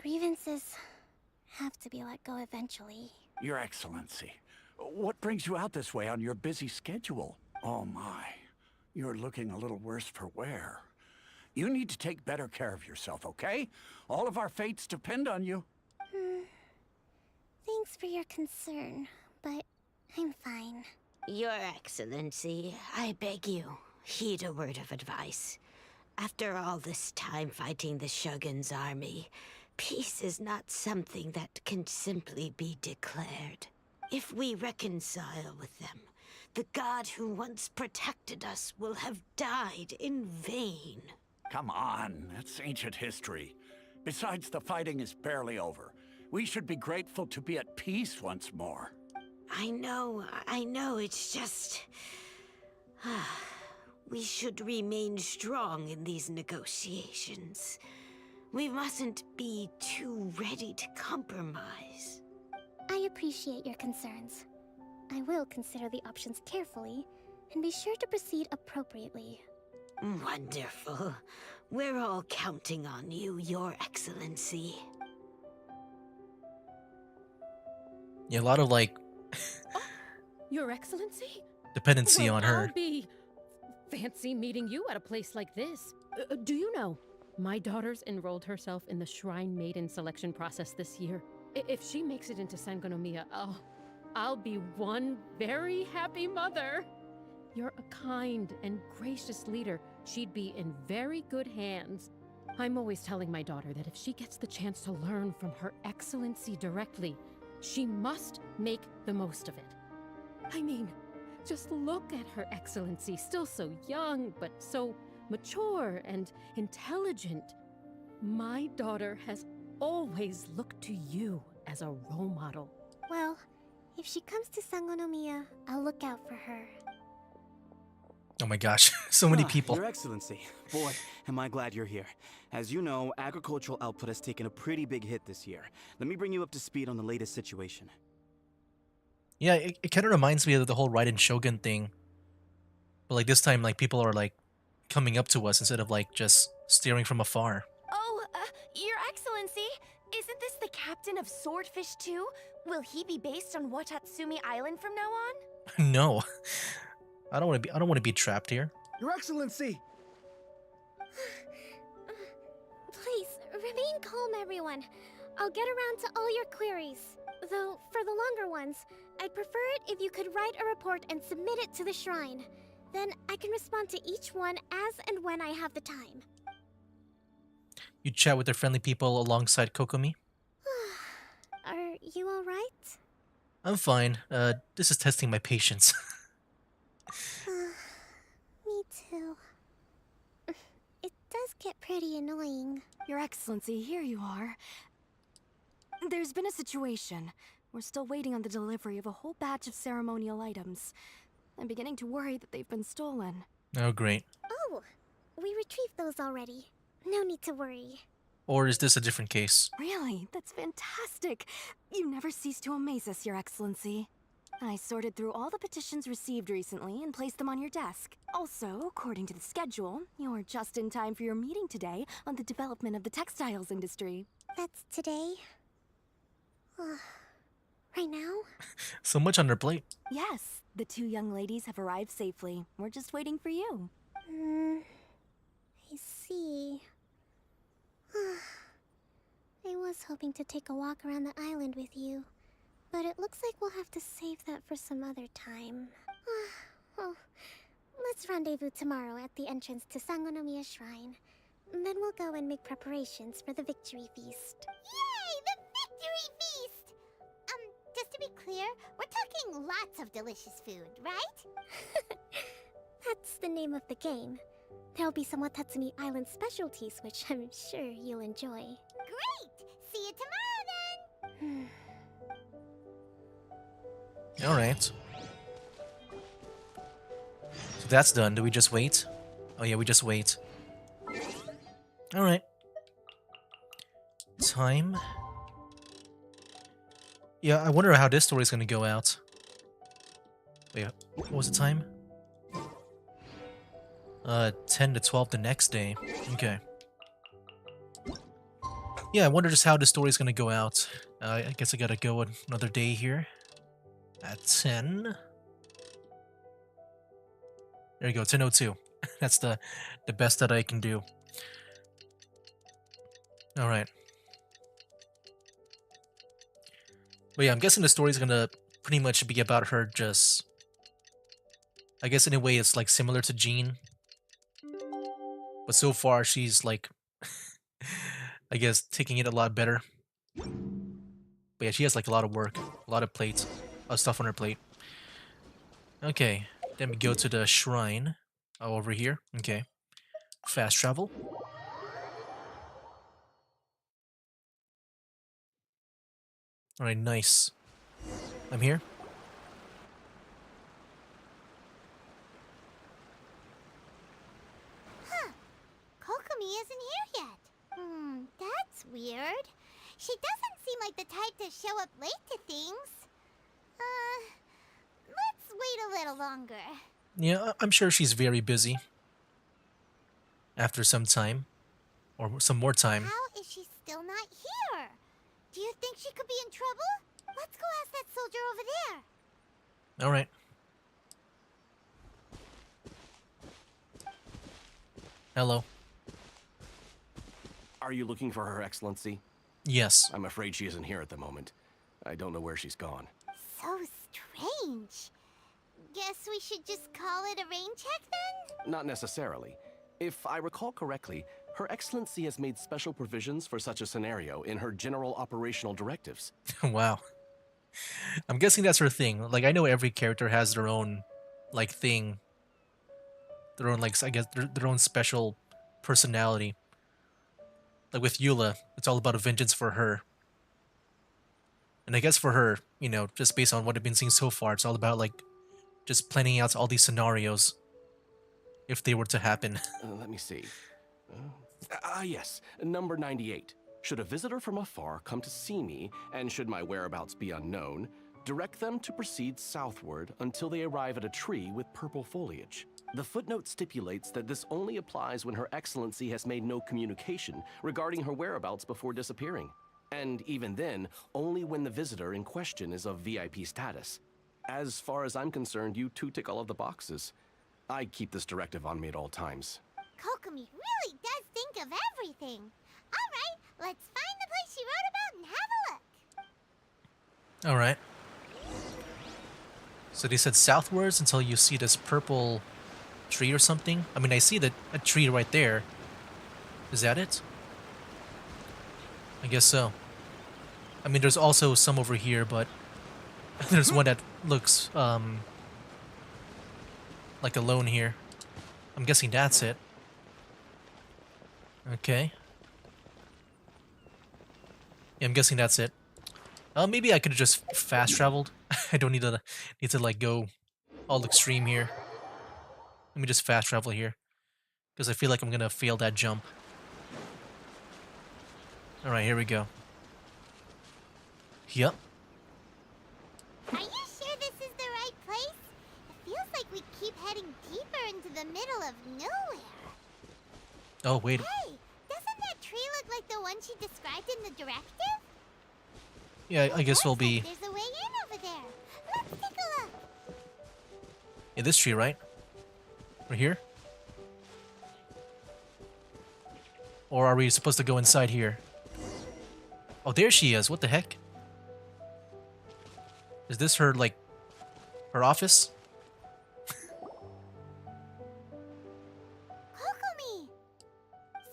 Grievances have to be let go eventually. Your Excellency, what brings you out this way on your busy schedule? Oh my, you're looking a little worse for wear. You need to take better care of yourself, okay? All of our fates depend on you. Thanks for your concern, but I'm fine. Your Excellency, I beg you, heed a word of advice. After all this time fighting the Shogun's army, peace is not something that can simply be declared. If we reconcile with them, the god who once protected us will have died in vain. Come on, that's ancient history. Besides, the fighting is barely over. We should be grateful to be at peace once more. I know, it's just... we should remain strong in these negotiations. We mustn't be too ready to compromise. I appreciate your concerns. I will consider the options carefully, and be sure to proceed appropriately. Wonderful. We're all counting on you, Your Excellency. Yeah, a lot of, like, Your Excellency? dependency Well, on her. I'll be fancy meeting you at a place like this. Do you know, my daughter's enrolled herself in the Shrine Maiden selection process this year. If she makes it into Sangonomiya, I'll be one very happy mother. You're a kind and gracious leader. She'd be in very good hands. I'm always telling my daughter that if she gets the chance to learn from Her Excellency directly, she must make the most of it. I mean, just look at Her Excellency, still so young, but so mature and intelligent. My daughter has always looked to you as a role model. Well, if she comes to Sangonomiya, I'll look out for her. Oh my gosh, so many people. Your Excellency, boy, am I glad you're here. As you know, agricultural output has taken a pretty big hit this year. Let me bring you up to speed on the latest situation. Yeah, it kind of reminds me of the whole Raiden Shogun thing. But like this time, like people are like coming up to us instead of like just staring from afar. Oh, Your Excellency, isn't this the captain of Swordfish 2? Will he be based on Watatsumi Island from now on? No, I don't want to be trapped here. Your Excellency. Please, remain calm, everyone. I'll get around to all your queries. Though, for the longer ones, I'd prefer it if you could write a report and submit it to the shrine. Then I can respond to each one as and when I have the time. You chat with the friendly people alongside Kokomi. Are you alright? I'm fine. This is testing my patience. Me too. It does get pretty annoying. Your Excellency, here you are. There's been a situation. We're still waiting on the delivery of a whole batch of ceremonial items. I'm beginning to worry that they've been stolen. Oh, great. Oh, we retrieved those already. No need to worry. Or is this a different case? Really? That's fantastic. You never cease to amaze us, Your Excellency. I sorted through all the petitions received recently and placed them on your desk. Also, according to the schedule, you're just in time for your meeting today on the development of the textiles industry. That's today? Right now? So much on their plate. Yes, the two young ladies have arrived safely. We're just waiting for you. I see. I was hoping to take a walk around the island with you, but it looks like we'll have to save that for some other time. Well, let's rendezvous tomorrow at the entrance to Sangonomiya Shrine. Then we'll go and make preparations for the victory feast. Yay, the victory feast! Just to be clear, we're talking lots of delicious food, right? That's the name of the game. There'll be some Watatsumi Island specialties, which I'm sure you'll enjoy. Great! See you tomorrow then! Alright. So that's done. Do we just wait? Oh yeah, we just wait. Alright. Time. Yeah, I wonder how this story is gonna go out. Wait, what was the time? 10 to 12 the next day. Okay. Yeah, I wonder just how the story is gonna go out. I guess I gotta go another day here. At 10. There you go, 10:02. That's the best that I can do. Alright. But yeah, I'm guessing the story's gonna pretty much be about her just... I guess in a way it's like similar to Jean. But so far she's like... I guess taking it a lot better. But yeah, she has like a lot of work. A lot of plates. A lot of stuff on her plate. Okay. Then we go to the shrine. Oh, over here. Okay. Fast travel. Alright, nice. I'm here. Huh. Kokomi isn't here yet. That's weird. She doesn't seem like the type to show up late to things. Let's wait a little longer. Yeah, I'm sure she's very busy. After some time. Or some more time. How is she still not here? Do you think she could be in trouble? Let's go ask that soldier over there. Alright. Hello. Are you looking for Her Excellency? Yes. I'm afraid she isn't here at the moment. I don't know where she's gone. So strange. Guess we should just call it a rain check then? Not necessarily. If I recall correctly, Her Excellency has made special provisions for such a scenario in her general operational directives. Wow. I'm guessing that's her thing. Like, I know every character has their own, like, thing. Their own, like, I guess, their own special personality. Like with Eula, it's all about a vengeance for her. And I guess for her, you know, just based on what I've been seeing so far, it's all about, like, just planning out all these scenarios. If they were to happen. Let me see. Yes, number 98. Should a visitor from afar come to see me, and should my whereabouts be unknown, direct them to proceed southward until they arrive at a tree with purple foliage. The footnote stipulates that this only applies when Her Excellency has made no communication regarding her whereabouts before disappearing. And even then, only when the visitor in question is of VIP status. As far as I'm concerned, you two tick all of the boxes. I keep this directive on me at all times. Kokomi really does think of everything. Alright, let's find the place she wrote about and have a look. Alright. So they said southwards until you see this purple tree or something? I mean, I see a tree right there. Is that it? I guess so. I mean, there's also some over here, but there's one that looks, like alone here. I'm guessing that's it. Okay. Yeah, I'm guessing that's it. Maybe I could have just fast traveled. I don't need to like go all extreme here. Let me just fast travel here, because I feel like I'm gonna fail that jump. All right, here we go. Yep. Are you sure this is the right place? It feels like we keep heading deeper into the middle of nowhere. Oh wait. Hey, doesn't that tree look like the one she described in the directive? Yeah, I guess we'll be There's a way in over there. Let's take a look. in this tree, right? We're here? Or are we supposed to go inside here? Oh, there she is. What the heck? Is this her, like, her office? Kokomi!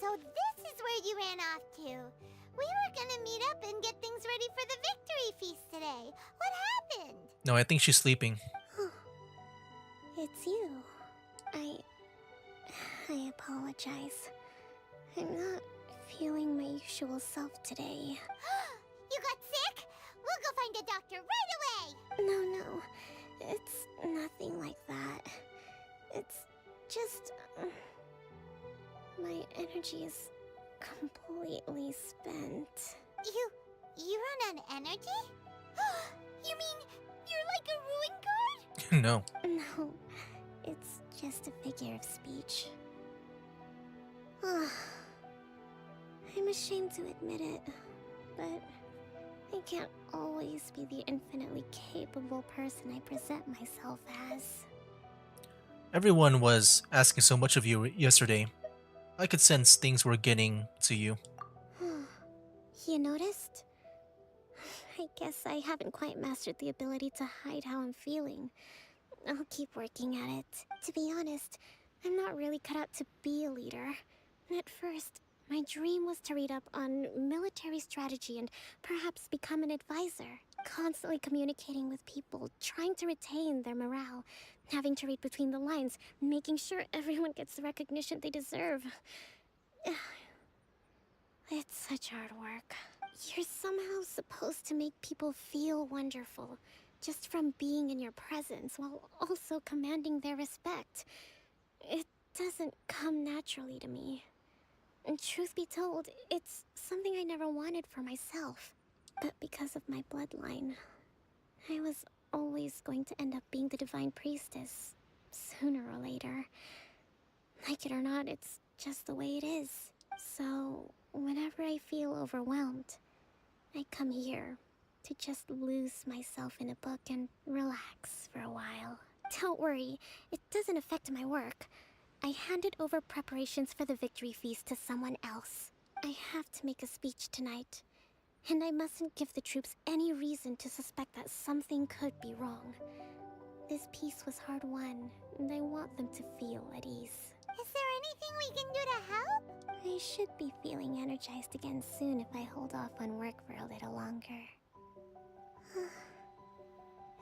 So this is where you ran off to. We were gonna meet up and get things ready for the victory feast today. What happened? No, I think she's sleeping. It's you. I apologize. I'm not feeling my usual self today. You got sick? We'll go find a doctor right away! No. It's nothing like that. It's just... my energy is completely spent. You run on energy? You mean you're like a ruin guard? No. No, it's just a figure of speech. I'm ashamed to admit it, but I can't always be the infinitely capable person I present myself as. Everyone was asking so much of you yesterday. I could sense things were getting to you. You noticed? I guess I haven't quite mastered the ability to hide how I'm feeling. I'll keep working at it. To be honest, I'm not really cut out to be a leader. At first, my dream was to read up on military strategy and perhaps become an advisor. Constantly communicating with people, trying to retain their morale, having to read between the lines, making sure everyone gets the recognition they deserve. It's such hard work. You're somehow supposed to make people feel wonderful, just from being in your presence, while also commanding their respect. It doesn't come naturally to me. And truth be told, it's something I never wanted for myself. But because of my bloodline, I was always going to end up being the Divine Priestess, sooner or later. Like it or not, it's just the way it is. So, whenever I feel overwhelmed, I come here to just lose myself in a book and relax for a while. Don't worry, it doesn't affect my work. I handed over preparations for the victory feast to someone else. I have to make a speech tonight, and I mustn't give the troops any reason to suspect that something could be wrong. This peace was hard-won, and I want them to feel at ease. Is there anything we can do to help? I should be feeling energized again soon if I hold off on work for a little longer.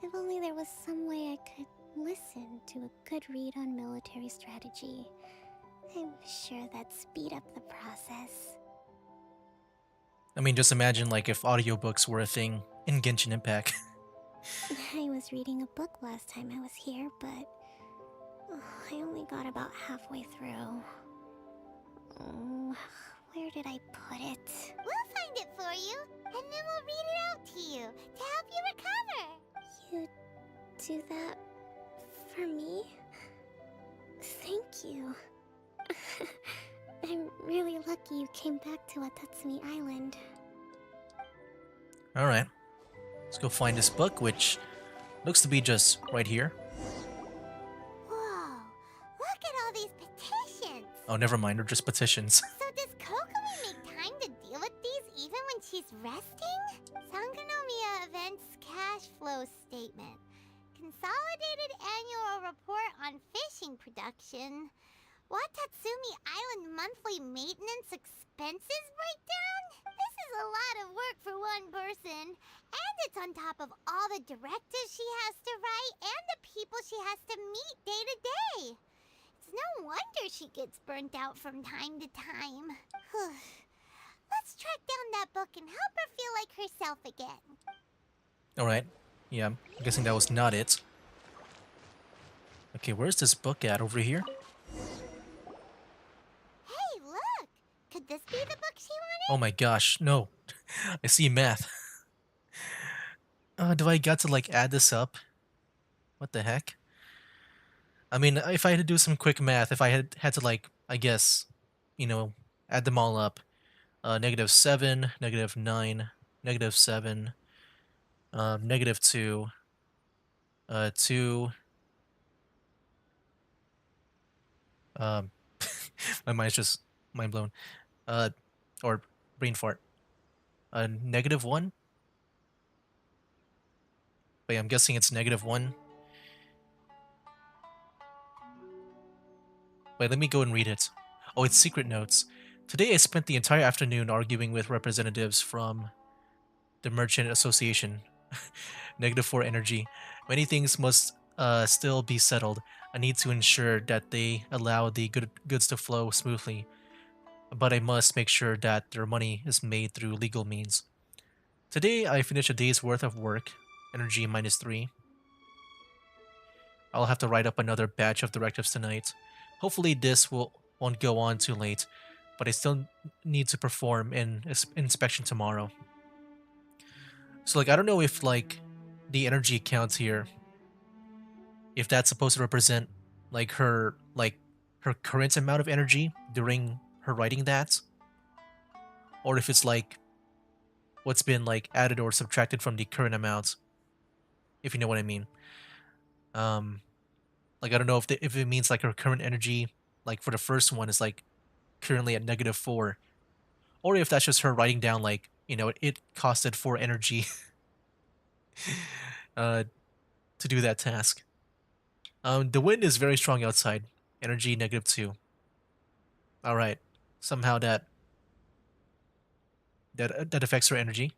If only there was some way I could listen to a good read on military strategy. I'm sure that'd speed up the process. I mean, just imagine like if audiobooks were a thing in Genshin Impact. I was reading a book last time I was here, but I only got about halfway through. Where did I put it? We'll find it for you, and then we'll read it out to you to help you recover. You do that for me? Thank you. I'm really lucky you came back to Watatsumi Island. Alright. Let's go find this book, which looks to be just right here. Whoa, look at all these petitions. Oh, never mind. They're just petitions. So does Kokomi make time to deal with these even when she's resting? Sangonomiya Events Cash Flow Statement. Consolidated Annual Report on Fishing Production. Watatsumi Island Monthly Maintenance Expenses Breakdown? This is a lot of work for one person. And it's on top of all the directives she has to write and the people she has to meet day to day. It's no wonder she gets burnt out from time to time. Let's track down that book and help her feel like herself again. Alright. Yeah, I'm guessing that was not it. Okay, where's this book at? Over here? Hey, look! Could this be the book she wanted? Oh my gosh, no. I see math. Do I got to like add this up? What the heck? I mean, if I had to do some quick math, if I had to like, I guess, you know, add them all up. -7, -9, -7, -2, 2. My mind's just mind blown. Or brain fart. -1. Wait, I'm guessing it's -1. Wait, let me go and read it. Oh, it's secret notes. Today I spent the entire afternoon arguing with representatives from the Merchant Association. -4 energy. Many things must still be settled. I need to ensure that they allow the goods to flow smoothly, but I must make sure that their money is made through legal means. Today I finished a day's worth of work. Energy -3. I'll have to write up another batch of directives tonight. Hopefully this won't go on too late, but I still need to perform an inspection tomorrow. So like I don't know if like the energy count here, if that's supposed to represent like her current amount of energy during her writing that, or if it's like what's been like added or subtracted from the current amount, if you know what I mean. Like I don't know if it means like her current energy, like for the first one is like currently at -4, or if that's just her writing down like it costed 4 energy uh to do that task. The wind is very strong outside. Energy -2. All right, somehow that affects her energy.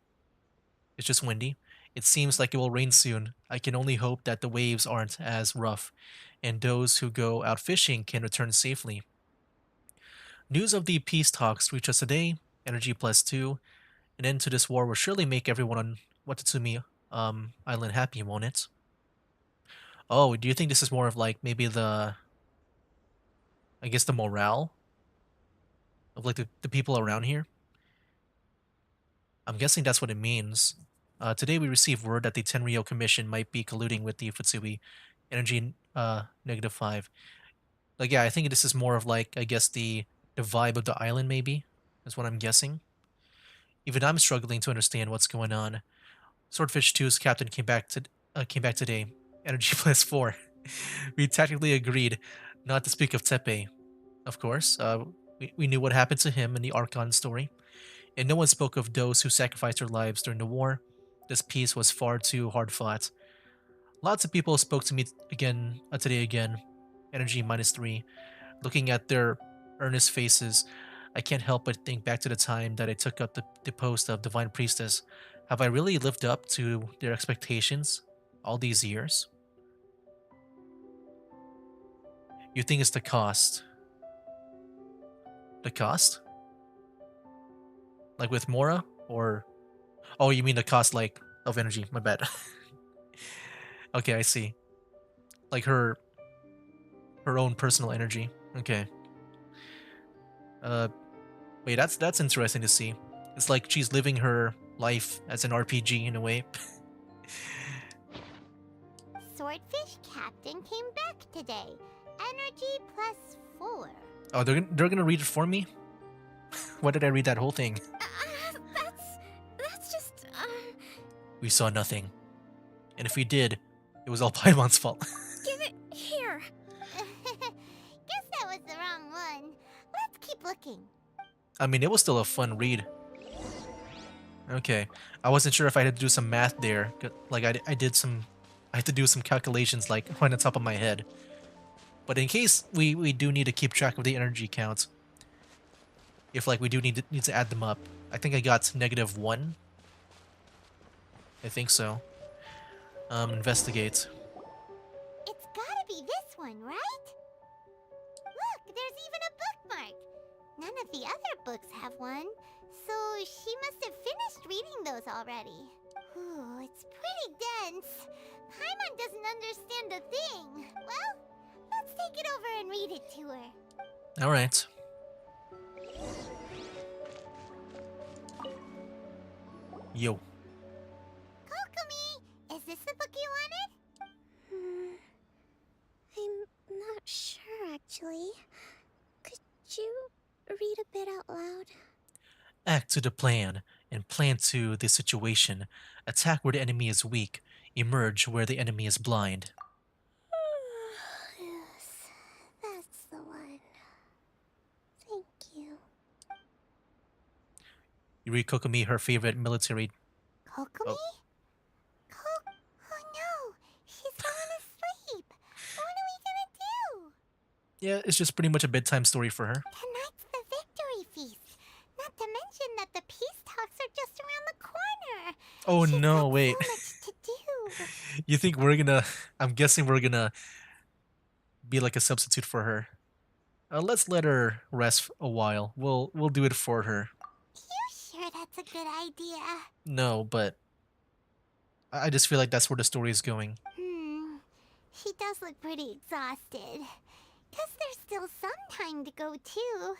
It's just windy. It seems like it will rain soon. I can only hope that the waves aren't as rough, and those who go out fishing can return safely. News of the peace talks reach us today. Energy +2. An end to this war will surely make everyone on Watatsumi Island happy, won't it? Oh, do you think this is more of like maybe I guess the morale of like the people around here? I'm guessing that's what it means. Today we received word that the Tenryo Commission might be colluding with the Futsui Energy -5. Like yeah, I think this is more of like I guess the vibe of the island maybe is what I'm guessing. Even I'm struggling to understand what's going on. Swordfish 2's captain came back today. Energy +4. We tactically agreed not to speak of Tepe. Of course, we knew what happened to him in the Archon story, and no one spoke of those who sacrificed their lives during the war. This peace was far too hard fought. Lots of people spoke to me again today again. Energy -3. Looking at their earnest faces, I can't help but think back to the time that I took up the post of Divine Priestess. Have I really lived up to their expectations all these years? You think it's the cost? The cost? Like with Mora? Or... Oh, you mean the cost, like, of energy. My bad. Okay, I see. Like her own personal energy. Okay. Wait, that's interesting to see. It's like she's living her life as an RPG in a way. Swordfish Captain came back today. Energy +4. Oh, they're gonna read it for me? Why did I read that whole thing? That's just, We saw nothing. And if we did, it was all Paimon's fault. Give it here. Guess that was the wrong one. Let's keep looking. I mean, it was still a fun read. Okay. I wasn't sure if I had to do some math there. Like, I had to do some calculations, like, on the top of my head. But in case we do need to keep track of the energy counts, if, like, we do need to add them up, I think I got -1. I think so. Investigate. It's gotta be this one, right? Look, there's even a bookmark. None of the other books have one, so she must have finished reading those already. Ooh, it's pretty dense. Paimon doesn't understand a thing. Well, let's take it over and read it to her. Alright. Yo. Kokomi, is this the book you wanted? I'm not sure, actually. Could you read a bit out loud? Act to the plan. and plan to the situation. Attack where the enemy is weak. Emerge where the enemy is blind. Yes, that's the one. Thank you. You read Kokomi her favorite military. Kokomi? Oh. Oh no! She's fallen asleep! What are we gonna do? Yeah, it's just pretty much a bedtime story for her. Tonight's the victory feast. Not to mention that the peace talks are just around the corner. Oh She's no, got wait. so much to do. You think we're gonna... I'm guessing we're gonna be like a substitute for her. Let's let her rest a while. We'll do it for her. You sure that's a good idea? No, but I just feel like that's where the story is going. She does look pretty exhausted. Guess there's still some time to go too.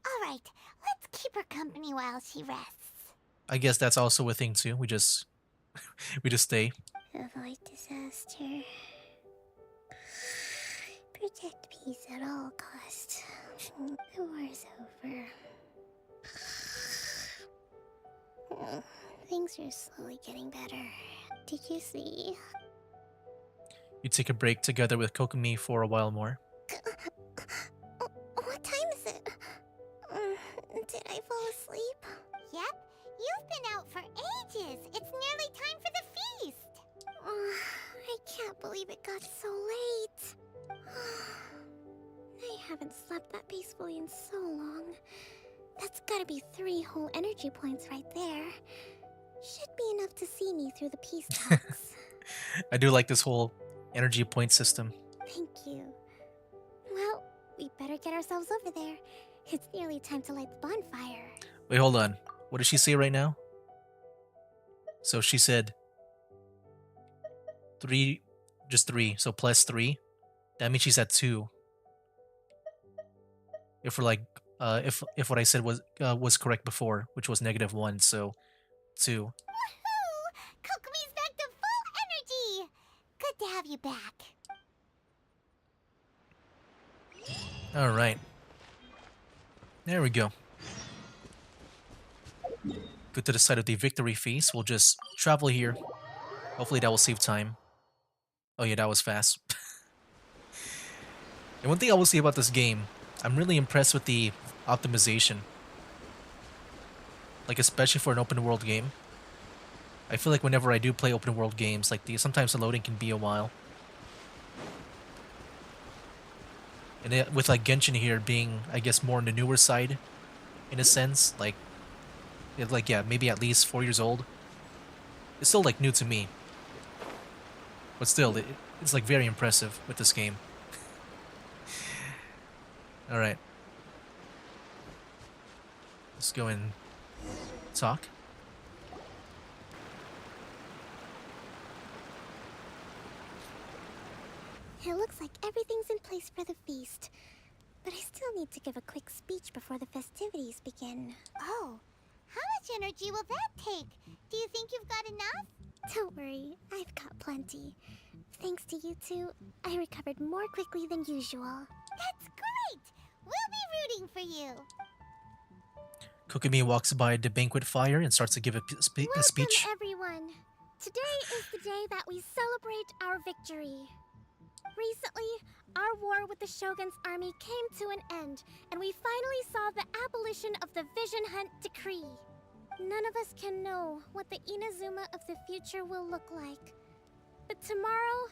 Alright, let's keep her company while she rests. I guess that's also a thing too. We just stay. Avoid disaster. Protect peace at all costs. The war's over. Things are slowly getting better. Did you see? You take a break together with Kokomi for a while more. What time is it? Did I fall asleep? Yep, you've been out for ages. It's nearly time for the feast. I can't believe it got so late. I haven't slept that peacefully in so long. That's gotta be 3 whole energy points right there. Should be enough to see me through the peace talks. I do like this whole energy point system. Thank you. Well, we better get ourselves over there. It's nearly time to light the bonfire. Wait, hold on. What did she say right now? So she said 3, just 3, so plus 3. That means she's at 2. If we're like, if what I said was correct before, which was -1, so 2. Woohoo! Kokomi's back to full energy! Good to have you back. All right. There we go. Go to the side of the victory feast. We'll just travel here. Hopefully that will save time. Oh yeah, that was fast. And one thing I will say about this game, I'm really impressed with the optimization. Like, especially for an open world game. I feel like whenever I do play open world games, like sometimes the loading can be a while. And with like Genshin here being, I guess, more on the newer side, in a sense, like yeah, maybe at least 4 years old. It's still like new to me, but still, it's like very impressive with this game. All right, let's go and talk. It looks like everything's in place for the feast. But I still need to give a quick speech before the festivities begin. Oh, how much energy will that take? Do you think you've got enough? Don't worry, I've got plenty. Thanks to you two, I recovered more quickly than usual. That's great! We'll be rooting for you. Kokomi walks by the banquet fire and starts to give a speech. Welcome, everyone. Today is the day that we celebrate our victory. Recently, our war with the Shogun's army came to an end, and we finally saw the abolition of the Vision Hunt Decree. None of us can know what the Inazuma of the future will look like. But tomorrow,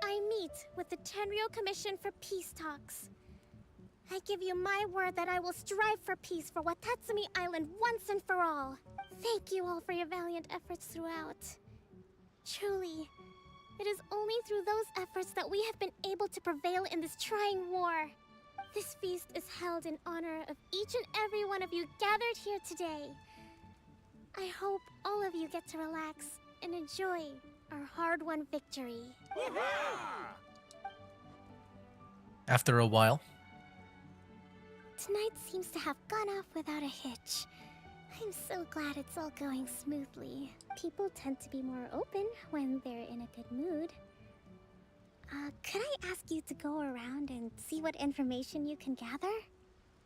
I meet with the Tenryou Commission for Peace Talks. I give you my word that I will strive for peace for Watatsumi Island once and for all. Thank you all for your valiant efforts throughout. Truly, it is only through those efforts that we have been able to prevail in this trying war. This feast is held in honor of each and every one of you gathered here today. I hope all of you get to relax and enjoy our hard-won victory. After a while, tonight seems to have gone off without a hitch. I'm so glad it's all going smoothly. People tend to be more open when they're in a good mood. Could I ask you to go around and see what information you can gather?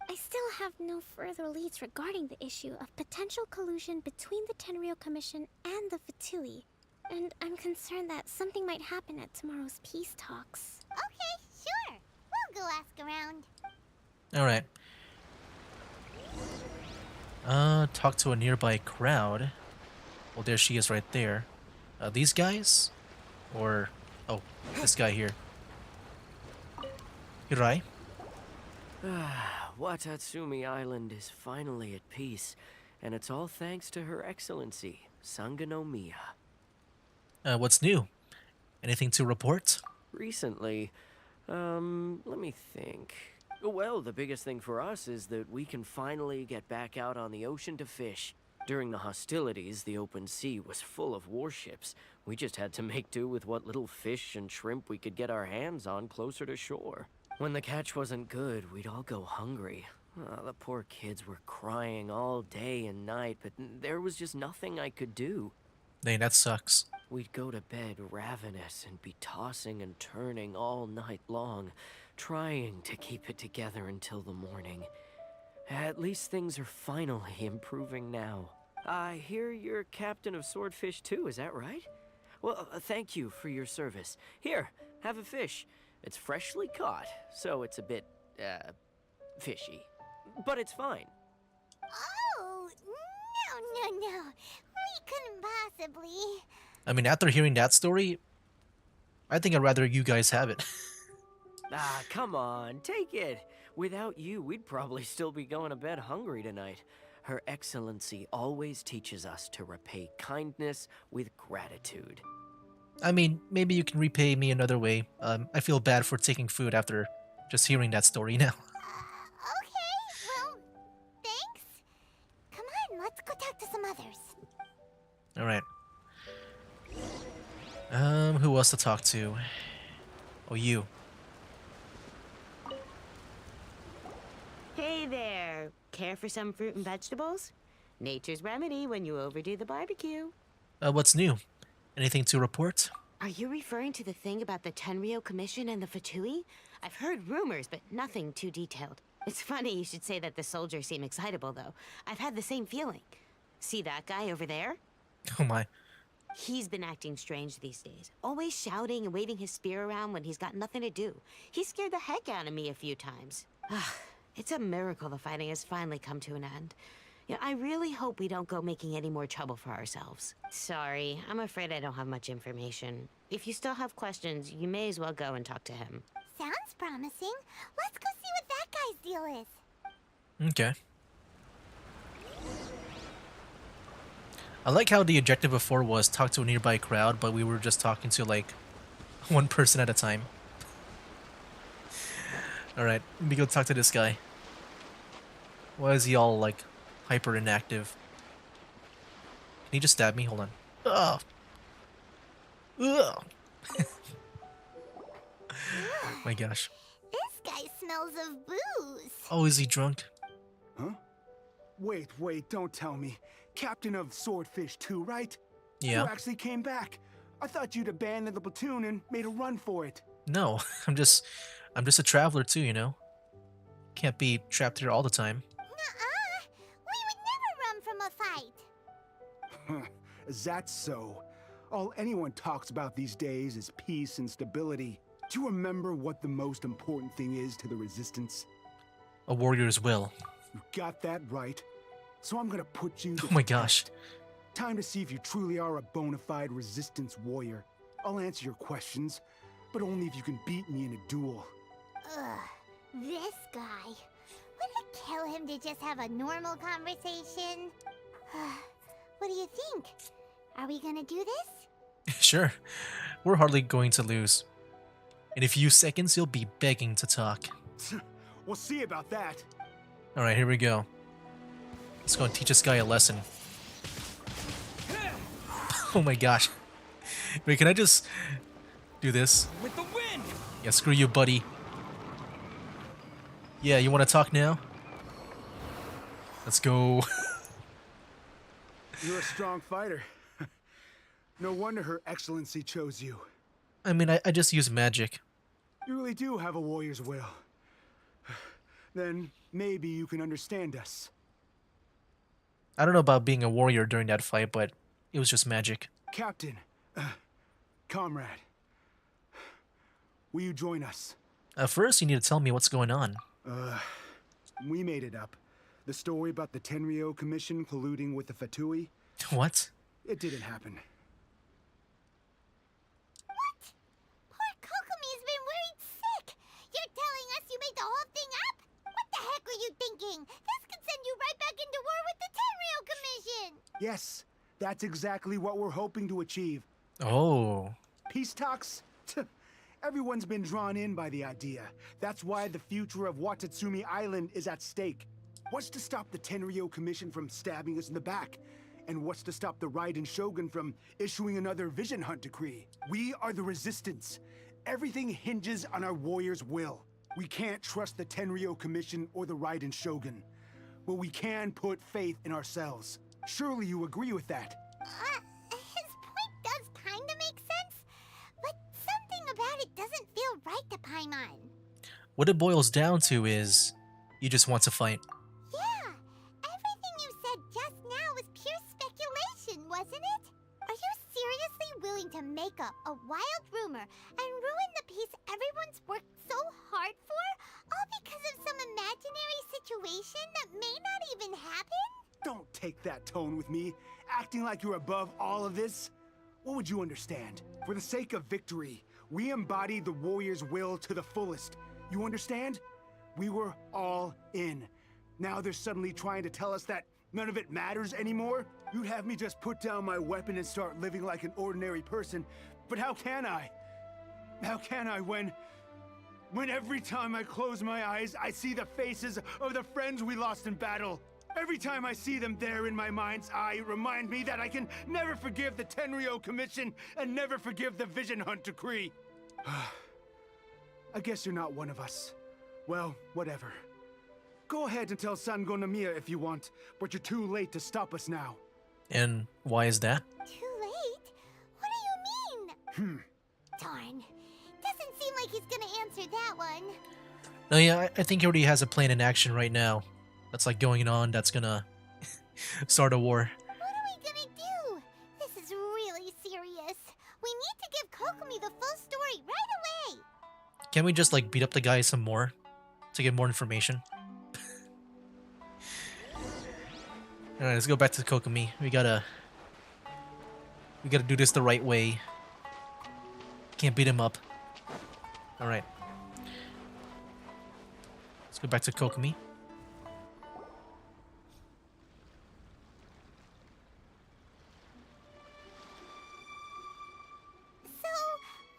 I still have no further leads regarding the issue of potential collusion between the Tenryou Commission and the Fatui. And I'm concerned that something might happen at tomorrow's peace talks. Okay, sure. We'll go ask around. Alright. Talk to a nearby crowd. Well, there she is right there. These guys? Or... oh, this guy here. Hirai? Watatsumi Island is finally at peace, and it's all thanks to Her Excellency, Sangonomiya. What's new? Anything to report? Recently, let me think. Well, the biggest thing for us is that we can finally get back out on the ocean to fish. During the hostilities, the open sea was full of warships. We just had to make do with what little fish and shrimp we could get our hands on closer to shore. When the catch wasn't good, we'd all go hungry. The poor kids were crying all day and night, but there was just nothing I could do. Dang, that sucks. We'd go to bed ravenous and be tossing and turning all night long, trying to keep it together until the morning. At least things are finally improving now. I hear you're captain of Swordfish too, is that right? Well, thank you for your service. Here, have a fish. It's freshly caught, so it's a bit, fishy. But it's fine. Oh, no. We couldn't possibly. I mean, after hearing that story, I think I'd rather you guys have it. Come on, take it. Without you, we'd probably still be going to bed hungry tonight. Her Excellency always teaches us to repay kindness with gratitude. I mean, maybe you can repay me another way. I feel bad for taking food after just hearing that story now. Okay, well, thanks. Come on, let's go talk to some others. Alright. Who else to talk to? Oh, you. Hey there! Care for some fruit and vegetables? Nature's remedy when you overdo the barbecue. What's new? Anything to report? Are you referring to the thing about the Tenryou Commission and the Fatui? I've heard rumors, but nothing too detailed. It's funny you should say that the soldiers seem excitable, though. I've had the same feeling. See that guy over there? Oh my. He's been acting strange these days. Always shouting and waving his spear around when he's got nothing to do. He scared the heck out of me a few times. It's a miracle the fighting has finally come to an end. Yeah, I really hope we don't go making any more trouble for ourselves. Sorry, I'm afraid I don't have much information. If you still have questions, you may as well go and talk to him. Sounds promising. Let's go see what that guy's deal is. Okay. I like how the objective before was talk to a nearby crowd, but we were just talking to like one person at a time. Alright, let me go talk to this guy. Why is he all like hyper inactive? Can he just stab me? Hold on. Ugh. Ugh. My gosh. This guy smells of booze. Oh, is he drunk? Huh? Wait, don't tell me. Captain of Swordfish 2, right? Yeah. You actually came back. I thought you'd abandoned the platoon and made a run for it. No, I'm just a traveler too, you know. Can't be trapped here all the time. Nuh-uh. We would never run from a fight. Is that so? All anyone talks about these days is peace and stability. Do you remember what the most important thing is to the Resistance? A warrior's will. You got that right. So I'm gonna put you to Oh my gosh. test. Time to see if you truly are a bona fide Resistance warrior. I'll answer your questions, but only if you can beat me in a duel. Ugh, this guy. Would it kill him to just have a normal conversation? What do you think? Are we gonna do this? Sure. We're hardly going to lose. In a few seconds, you'll be begging to talk. We'll see about that. Alright, here we go. Let's go and teach this guy a lesson. Oh my gosh. Wait, can I just do this? With the wind! Yeah, screw you, buddy. Yeah, you want to talk now? Let's go. You're a strong fighter. No wonder Her Excellency chose you. I mean, I just use magic. You really do have a warrior's will. then maybe you can understand us. I don't know about being a warrior during that fight, but it was just magic. Captain, comrade, will you join us? First, you need to tell me what's going on. We made it up. The story about the Tenryou Commission colluding with the Fatui. What? It didn't happen. What? Poor Kokomi's been worried sick. You're telling us you made the whole thing up? What the heck were you thinking? This could send you right back into war with the Tenryou Commission. Yes, that's exactly what we're hoping to achieve. Oh. Peace talks? Everyone's been drawn in by the idea. That's why the future of Watatsumi Island is at stake. What's to stop the Tenryou Commission from stabbing us in the back? And what's to stop the Raiden Shogun from issuing another Vision Hunt decree? We are the Resistance. Everything hinges on our warriors' will. We can't trust the Tenryou Commission or the Raiden Shogun. But we can put faith in ourselves. Surely you agree with that? His point does kinda make sense, but something about it doesn't feel right to Paimon. What it boils down to is, you just want to fight. Yeah, everything you said just now was pure speculation, wasn't it? Are you seriously willing to make up a wild rumor and ruin the peace everyone's worked so hard for, all because of some imaginary situation that may not even happen? Don't take that tone with me, acting like you're above all of this. What would you understand? For the sake of victory, we embody the warrior's will to the fullest. You understand? We were all in. Now they're suddenly trying to tell us that none of it matters anymore? You'd have me just put down my weapon and start living like an ordinary person. But how can I? How can I when every time I close my eyes, I see the faces of the friends we lost in battle? Every time I see them there in my mind's eye, it reminds me that I can never forgive the Tenryou Commission and never forgive the Vision Hunt decree. I guess you're not one of us. Well, whatever. Go ahead and tell Sango Nomiya if you want, but you're too late to stop us now. And why is that? Too late? What do you mean? Darn. Doesn't seem like he's gonna answer that one. No, yeah, I think he already has a plan in action right now. That's like going on, that's gonna start a war. What are we gonna do? This is really serious. We need to give Kokomi the full story right away. Can we just like beat up the guy some more to get more information? Alright, let's go back to Kokomi. We gotta do this the right way. Can't beat him up. Alright. Let's go back to Kokomi. So,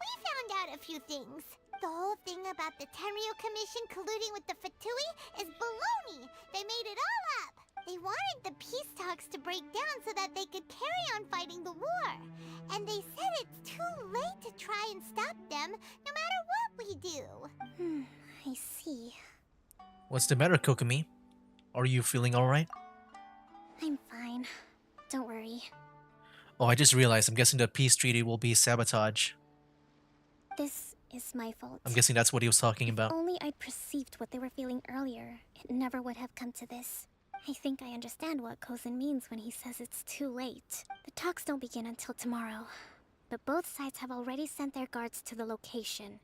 we found out a few things. The whole thing about the Tenryou Commission colluding with the Fatui is baloney. They made it all up. They wanted the peace talks to break down so that they could carry on fighting the war. And they said it's too late to try and stop them, no matter what we do. I see. What's the matter, Kokomi? Are you feeling alright? I'm fine. Don't worry. Oh, I just realized. I'm guessing the peace treaty will be sabotage. This is my fault. I'm guessing that's what he was talking about. If only I'd perceived what they were feeling earlier, it never would have come to this. I think I understand what Kozen means when he says it's too late. The talks don't begin until tomorrow, but both sides have already sent their guards to the location.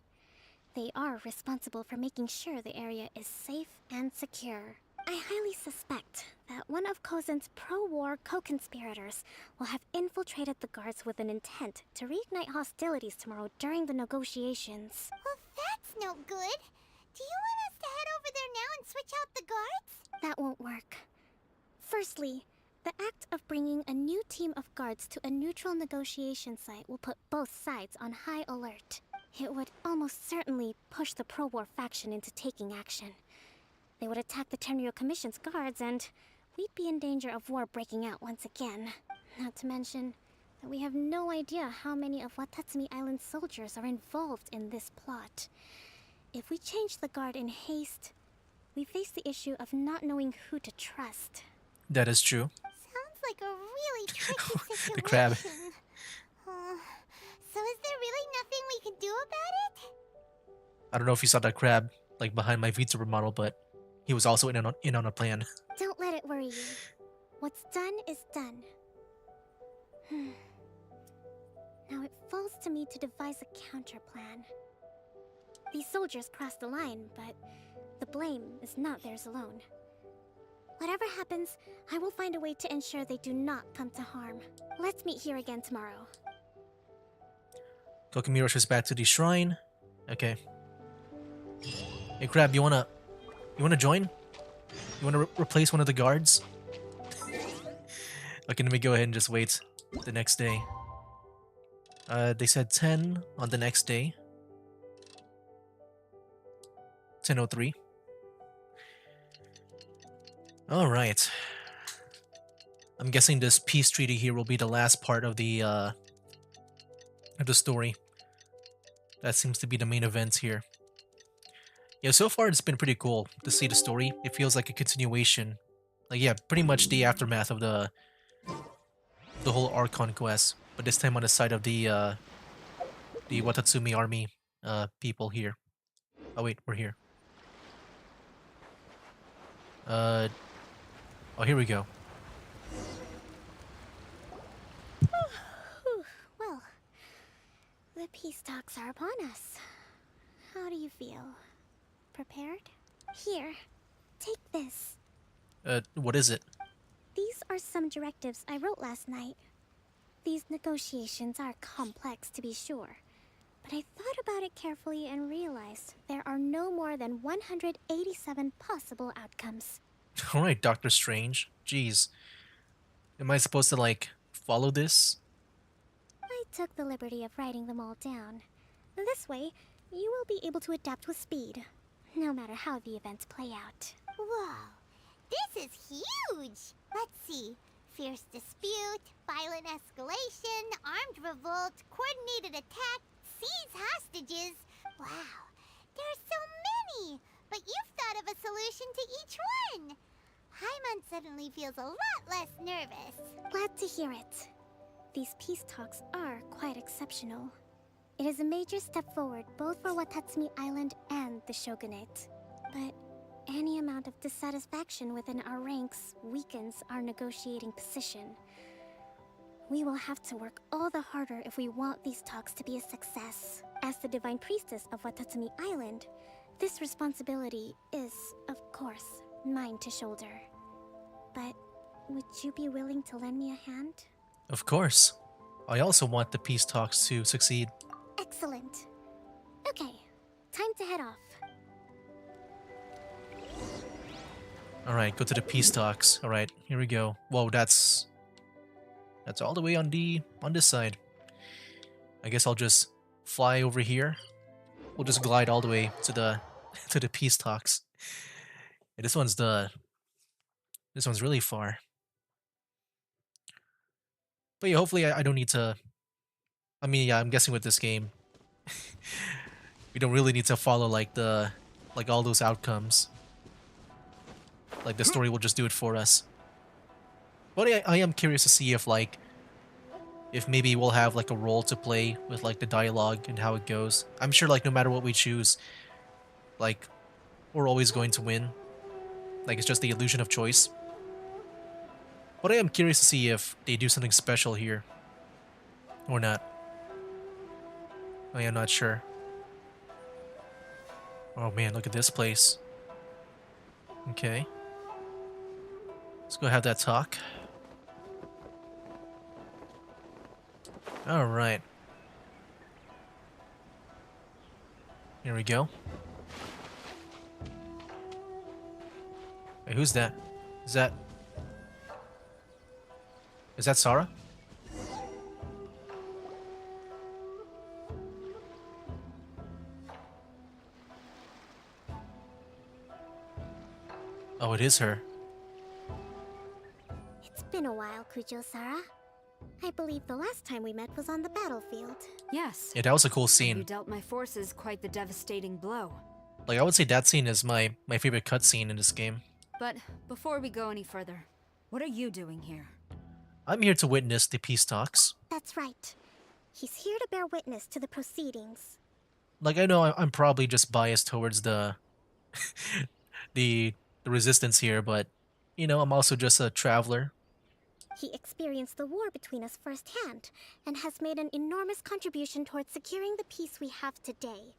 They are responsible for making sure the area is safe and secure. I highly suspect that one of Kozen's pro-war co-conspirators will have infiltrated the guards with an intent to reignite hostilities tomorrow during the negotiations. Well, that's no good. Do you want us to head over there now and switch out the guards? That won't work. Firstly, the act of bringing a new team of guards to a neutral negotiation site will put both sides on high alert. It would almost certainly push the pro-war faction into taking action. They would attack the Tenryou Commission's guards, and we'd be in danger of war breaking out once again. Not to mention that we have no idea how many of Watatsumi Island's soldiers are involved in this plot. If we change the guard in haste, we face the issue of not knowing who to trust. That is true. Sounds like a really tricky situation. The crab. So is there really nothing we can do about it? I don't know if you saw that crab, like behind my VTuber model, but he was also in on a plan. Don't let it worry you. What's done is done. Now it falls to me to devise a counter plan. These soldiers crossed the line, but the blame is not theirs alone. Whatever happens, I will find a way to ensure they do not come to harm. Let's meet here again tomorrow. Kokomi rushes back to the shrine. Okay. Hey, Crab, you wanna join? You wanna replace one of the guards? Okay, let me go ahead and just wait the next day. They said 10 on the next day. 10:03. Alright. I'm guessing this peace treaty here will be the last part of the story. That seems to be the main event here. Yeah, so far it's been pretty cool to see the story. It feels like a continuation. Like, yeah, pretty much the aftermath of the whole Archon quest, but this time on the side of the Watatsumi army people here. Oh wait, we're here. Oh, here we go. Well, the peace talks are upon us. How do you feel? Prepared? Here, take this. What is it? These are some directives I wrote last night. These negotiations are complex, to be sure, but I thought about it carefully and realized there are no more than 187 possible outcomes. Alright, Doctor Strange. Jeez. Am I supposed to, like, follow this? I took the liberty of writing them all down. This way, you will be able to adapt with speed, no matter how the events play out. Whoa, this is huge! Let's see. Fierce dispute, violent escalation, armed revolt, coordinated attack, seize hostages. Wow, there are so many! But you've thought of a solution to each one! Hyman suddenly feels a lot less nervous. Glad to hear it. These peace talks are quite exceptional. It is a major step forward both for Watatsumi Island and the Shogunate. But any amount of dissatisfaction within our ranks weakens our negotiating position. We will have to work all the harder if we want these talks to be a success. As the Divine Priestess of Watatsumi Island, this responsibility is, of course, mine to shoulder. But would you be willing to lend me a hand? Of course. I also want the peace talks to succeed. Excellent. Okay, time to head off. Alright, go to the peace talks. Alright, here we go. Whoa, that's all the way on this side. I guess I'll just fly over here. We'll just glide all the way to the to the peace talks. Yeah, this one's really far. But yeah, hopefully I don't need to. I mean, yeah, I'm guessing with this game, we don't really need to follow like all those outcomes. Like the story will just do it for us. But I am curious to see if maybe we'll have like a role to play with like the dialogue and how it goes. I'm sure like no matter what we choose, like we're always going to win. Like it's just the illusion of choice. But I am curious to see if they do something special here or not. I am not sure. Oh man, look at this place. Okay. Let's go have that talk. Alright. Here we go. Hey, who's that? Is that Sarah? Oh, it is her. It's been a while, Kujo-Sara. I believe the last time we met was on the battlefield. Yes. Yeah, that was a cool scene. You dealt my forces quite the devastating blow. Like, I would say that scene is my favorite cutscene in this game. But before we go any further, what are you doing here? I'm here to witness the peace talks. That's right. He's here to bear witness to the proceedings. Like, I know I'm probably just biased towards the the resistance here, but you know, I'm also just a traveler. He experienced the war between us firsthand, and has made an enormous contribution towards securing the peace we have today.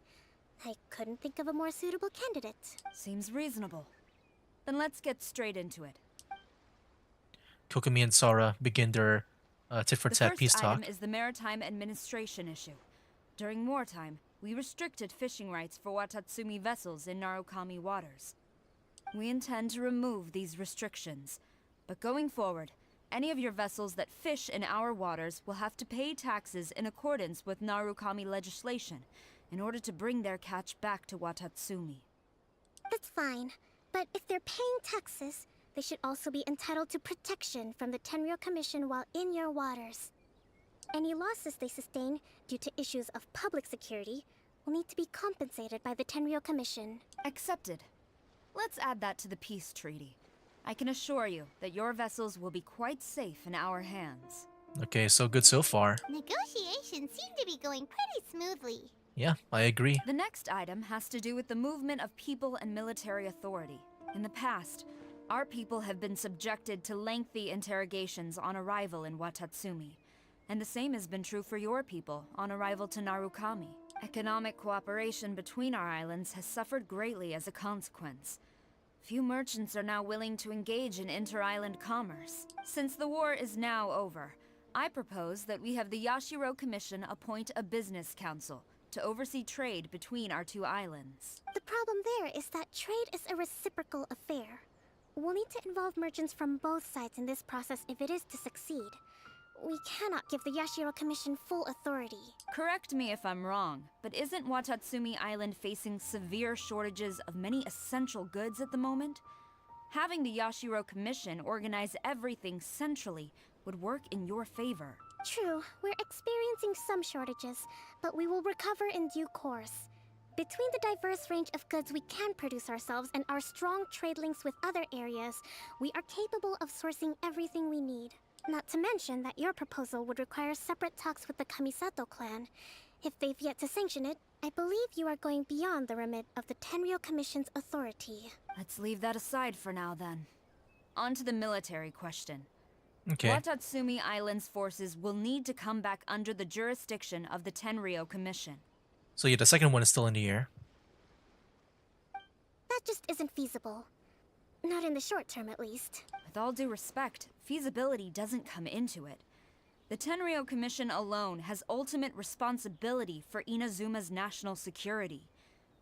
I couldn't think of a more suitable candidate. Seems reasonable. Then let's get straight into it. Kokomi and Sora begin their tit-for-tat peace The first talk. item is the maritime administration issue. During wartime, we restricted fishing rights for Watatsumi vessels in Narukami waters. We intend to remove these restrictions, but going forward, any of your vessels that fish in our waters will have to pay taxes in accordance with Narukami legislation in order to bring their catch back to Watatsumi. That's fine, but if they're paying taxes, they should also be entitled to protection from the Tenryou Commission while in your waters. Any losses they sustain due to issues of public security will need to be compensated by the Tenryou Commission. Accepted. Let's add that to the peace treaty. I can assure you that your vessels will be quite safe in our hands. Okay, so good so far. Negotiations seem to be going pretty smoothly. Yeah, I agree. The next item has to do with the movement of people and military authority. In the past, our people have been subjected to lengthy interrogations on arrival in Watatsumi. And the same has been true for your people on arrival to Narukami. Economic cooperation between our islands has suffered greatly as a consequence. Few merchants are now willing to engage in inter-island commerce. Since the war is now over, I propose that we have the Yashiro Commission appoint a business council to oversee trade between our two islands. The problem there is that trade is a reciprocal affair. We'll need to involve merchants from both sides in this process if it is to succeed. We cannot give the Yashiro Commission full authority. Correct me if I'm wrong, but isn't Watatsumi Island facing severe shortages of many essential goods at the moment? Having the Yashiro Commission organize everything centrally would work in your favor. True, we're experiencing some shortages, but we will recover in due course. Between the diverse range of goods we can produce ourselves and our strong trade links with other areas, we are capable of sourcing everything we need. Not to mention that your proposal would require separate talks with the Kamisato clan. If they've yet to sanction it, I believe you are going beyond the remit of the Tenryou Commission's authority. Let's leave that aside for now then. On to the military question. Okay. Watatsumi Island's forces will need to come back under the jurisdiction of the Tenryou Commission. So yeah, the second one is still in the air. That just isn't feasible. Not in the short term, at least. With all due respect, feasibility doesn't come into it. The Tenryou Commission alone has ultimate responsibility for Inazuma's national security.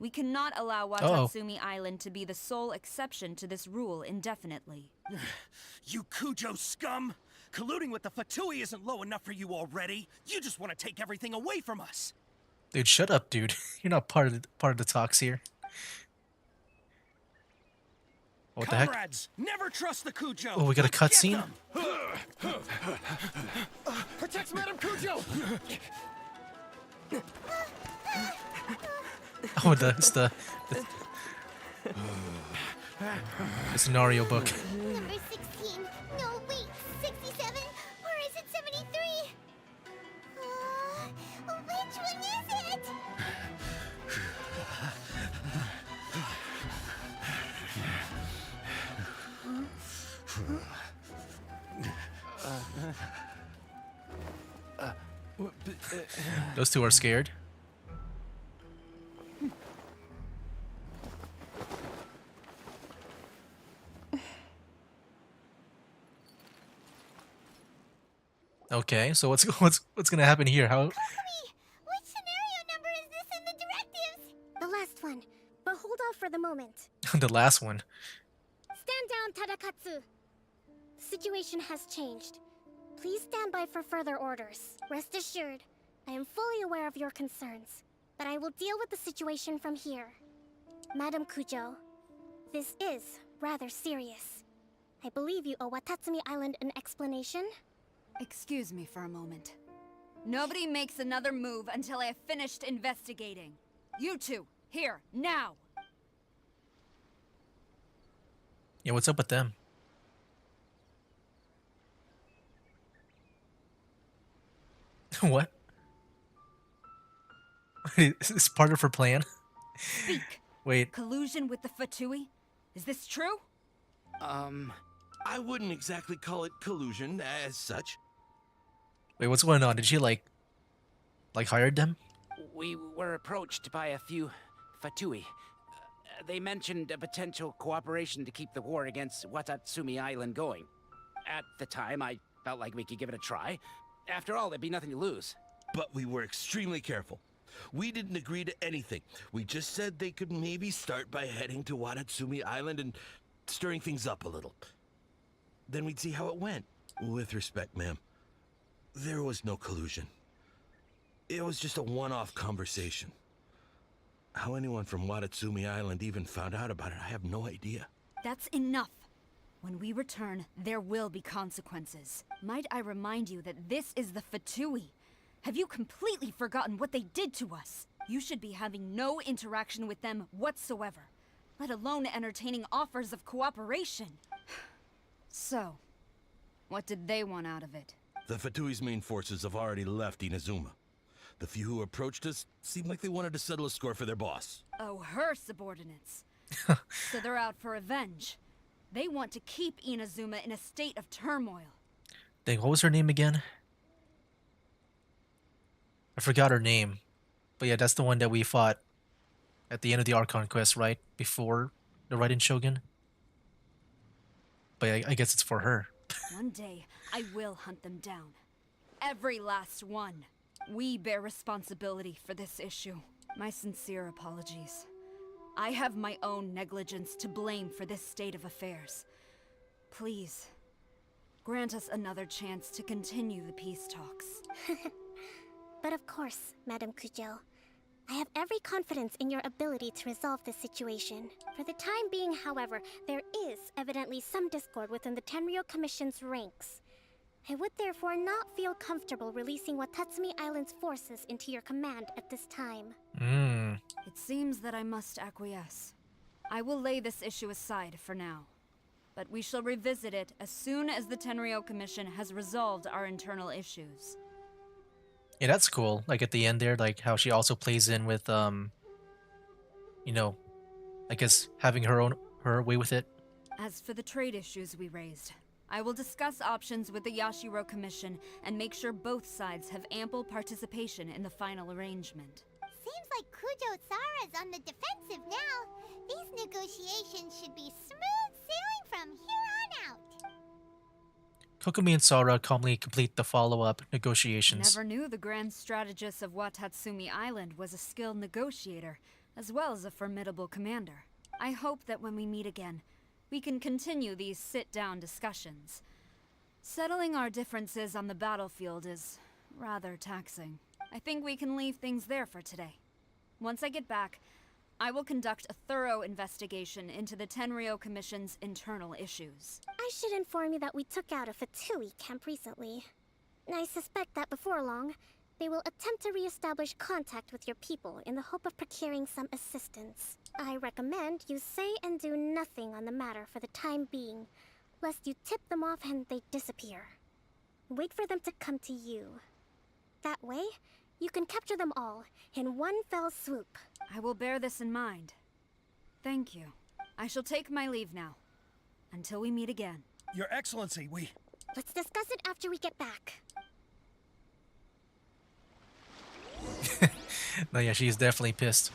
We cannot allow Watatsumi Island to be the sole exception to this rule indefinitely. You Kujo scum! Colluding with the Fatui isn't low enough for you already. You just want to take everything away from us. Dude, shut up, dude. You're not part of the talks here. What the heck? Comrades, never trust the Kujo. Oh, we got a cutscene? Protect Madame Kujo! Oh, it's the scenario book. Number 16. No, wait. 67? Or is it 73? Which one is it? Those two are scared. Okay, so what's gonna happen here? How? Which scenario number is this in the directives? The last one. But hold off for the moment. The last one. Stand down, Tadakatsu. The situation has changed. Please stand by for further orders. Rest assured, I am fully aware of your concerns, but I will deal with the situation from here. Madam Kujo, this is rather serious. I believe you owe Watatsumi Island an explanation. Excuse me for a moment. Nobody makes another move until I have finished investigating. You two, here, now! Yeah, what's up with them? What? Is this part of her plan? Speak! Wait. Collusion with the Fatui? Is this true? I wouldn't exactly call it collusion as such. Wait, what's going on? Did she like hired them? We were approached by a few Fatui. They mentioned a potential cooperation to keep the war against Watatsumi Island going. At the time, I felt like we could give it a try. After all, there'd be nothing to lose. But we were extremely careful. We didn't agree to anything. We just said they could maybe start by heading to Watatsumi Island and stirring things up a little. Then we'd see how it went. With respect, ma'am, there was no collusion. It was just a one-off conversation. How anyone from Watatsumi Island even found out about it, I have no idea. That's enough. When we return, there will be consequences. Might I remind you that this is the Fatui? Have you completely forgotten what they did to us? You should be having no interaction with them whatsoever, let alone entertaining offers of cooperation. So, what did they want out of it? The Fatui's main forces have already left Inazuma. The few who approached us seemed like they wanted to settle a score for their boss. Oh, her subordinates. So they're out for revenge. They want to keep Inazuma in a state of turmoil. Dang, what was her name again? I forgot her name. But yeah, that's the one that we fought at the end of the Archon quest, right? Before the Raiden Shogun. But I guess it's for her. One day, I will hunt them down. Every last one. We bear responsibility for this issue. My sincere apologies. I have my own negligence to blame for this state of affairs. Please, grant us another chance to continue the peace talks. But of course, Madame Kujo. I have every confidence in your ability to resolve this situation. For the time being, however, there is evidently some discord within the Tenryou Commission's ranks. I would therefore not feel comfortable releasing Watatsumi Island's forces into your command at this time. It seems that I must acquiesce. I will lay this issue aside for now. But we shall revisit it as soon as the Tenryou Commission has resolved our internal issues. Yeah, that's cool. Like at the end there, like how she also plays in with you know, I guess having her way with it. As for the trade issues we raised, I will discuss options with the Yashiro Commission and make sure both sides have ample participation in the final arrangement. Seems like Kujo-sara's on the defensive now. These negotiations should be smooth sailing from here on out. Kokomi and Sara calmly complete the follow-up negotiations. Never knew the grand strategist of Watatsumi Island was a skilled negotiator, as well as a formidable commander. I hope that when we meet again, we can continue these sit-down discussions. Settling our differences on the battlefield is rather taxing. I think we can leave things there for today. Once I get back, I will conduct a thorough investigation into the Tenryou Commission's internal issues. I should inform you that we took out a Fatui camp recently. I suspect that before long, they will attempt to re-establish contact with your people in the hope of procuring some assistance. I recommend you say and do nothing on the matter for the time being, lest you tip them off and they disappear. Wait for them to come to you. That way, you can capture them all in one fell swoop. I will bear this in mind. Thank you. I shall take my leave now. Until we meet again. Your Excellency, Let's discuss it after we get back. No, yeah, she's definitely pissed.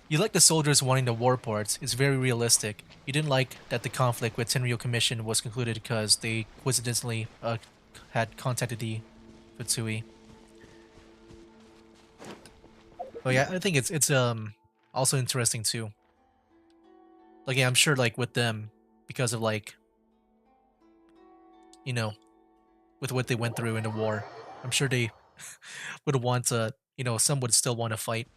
You like the soldiers wanting the war parts. It's very realistic. You didn't like that the conflict with Tenryou Commission was concluded because they coincidentally had contacted the Fatui. Oh yeah, I think it's also interesting too. Like yeah, I'm sure like with them, because of like, you know, with what they went through in the war, I'm sure they would want to, you know, some would still want to fight.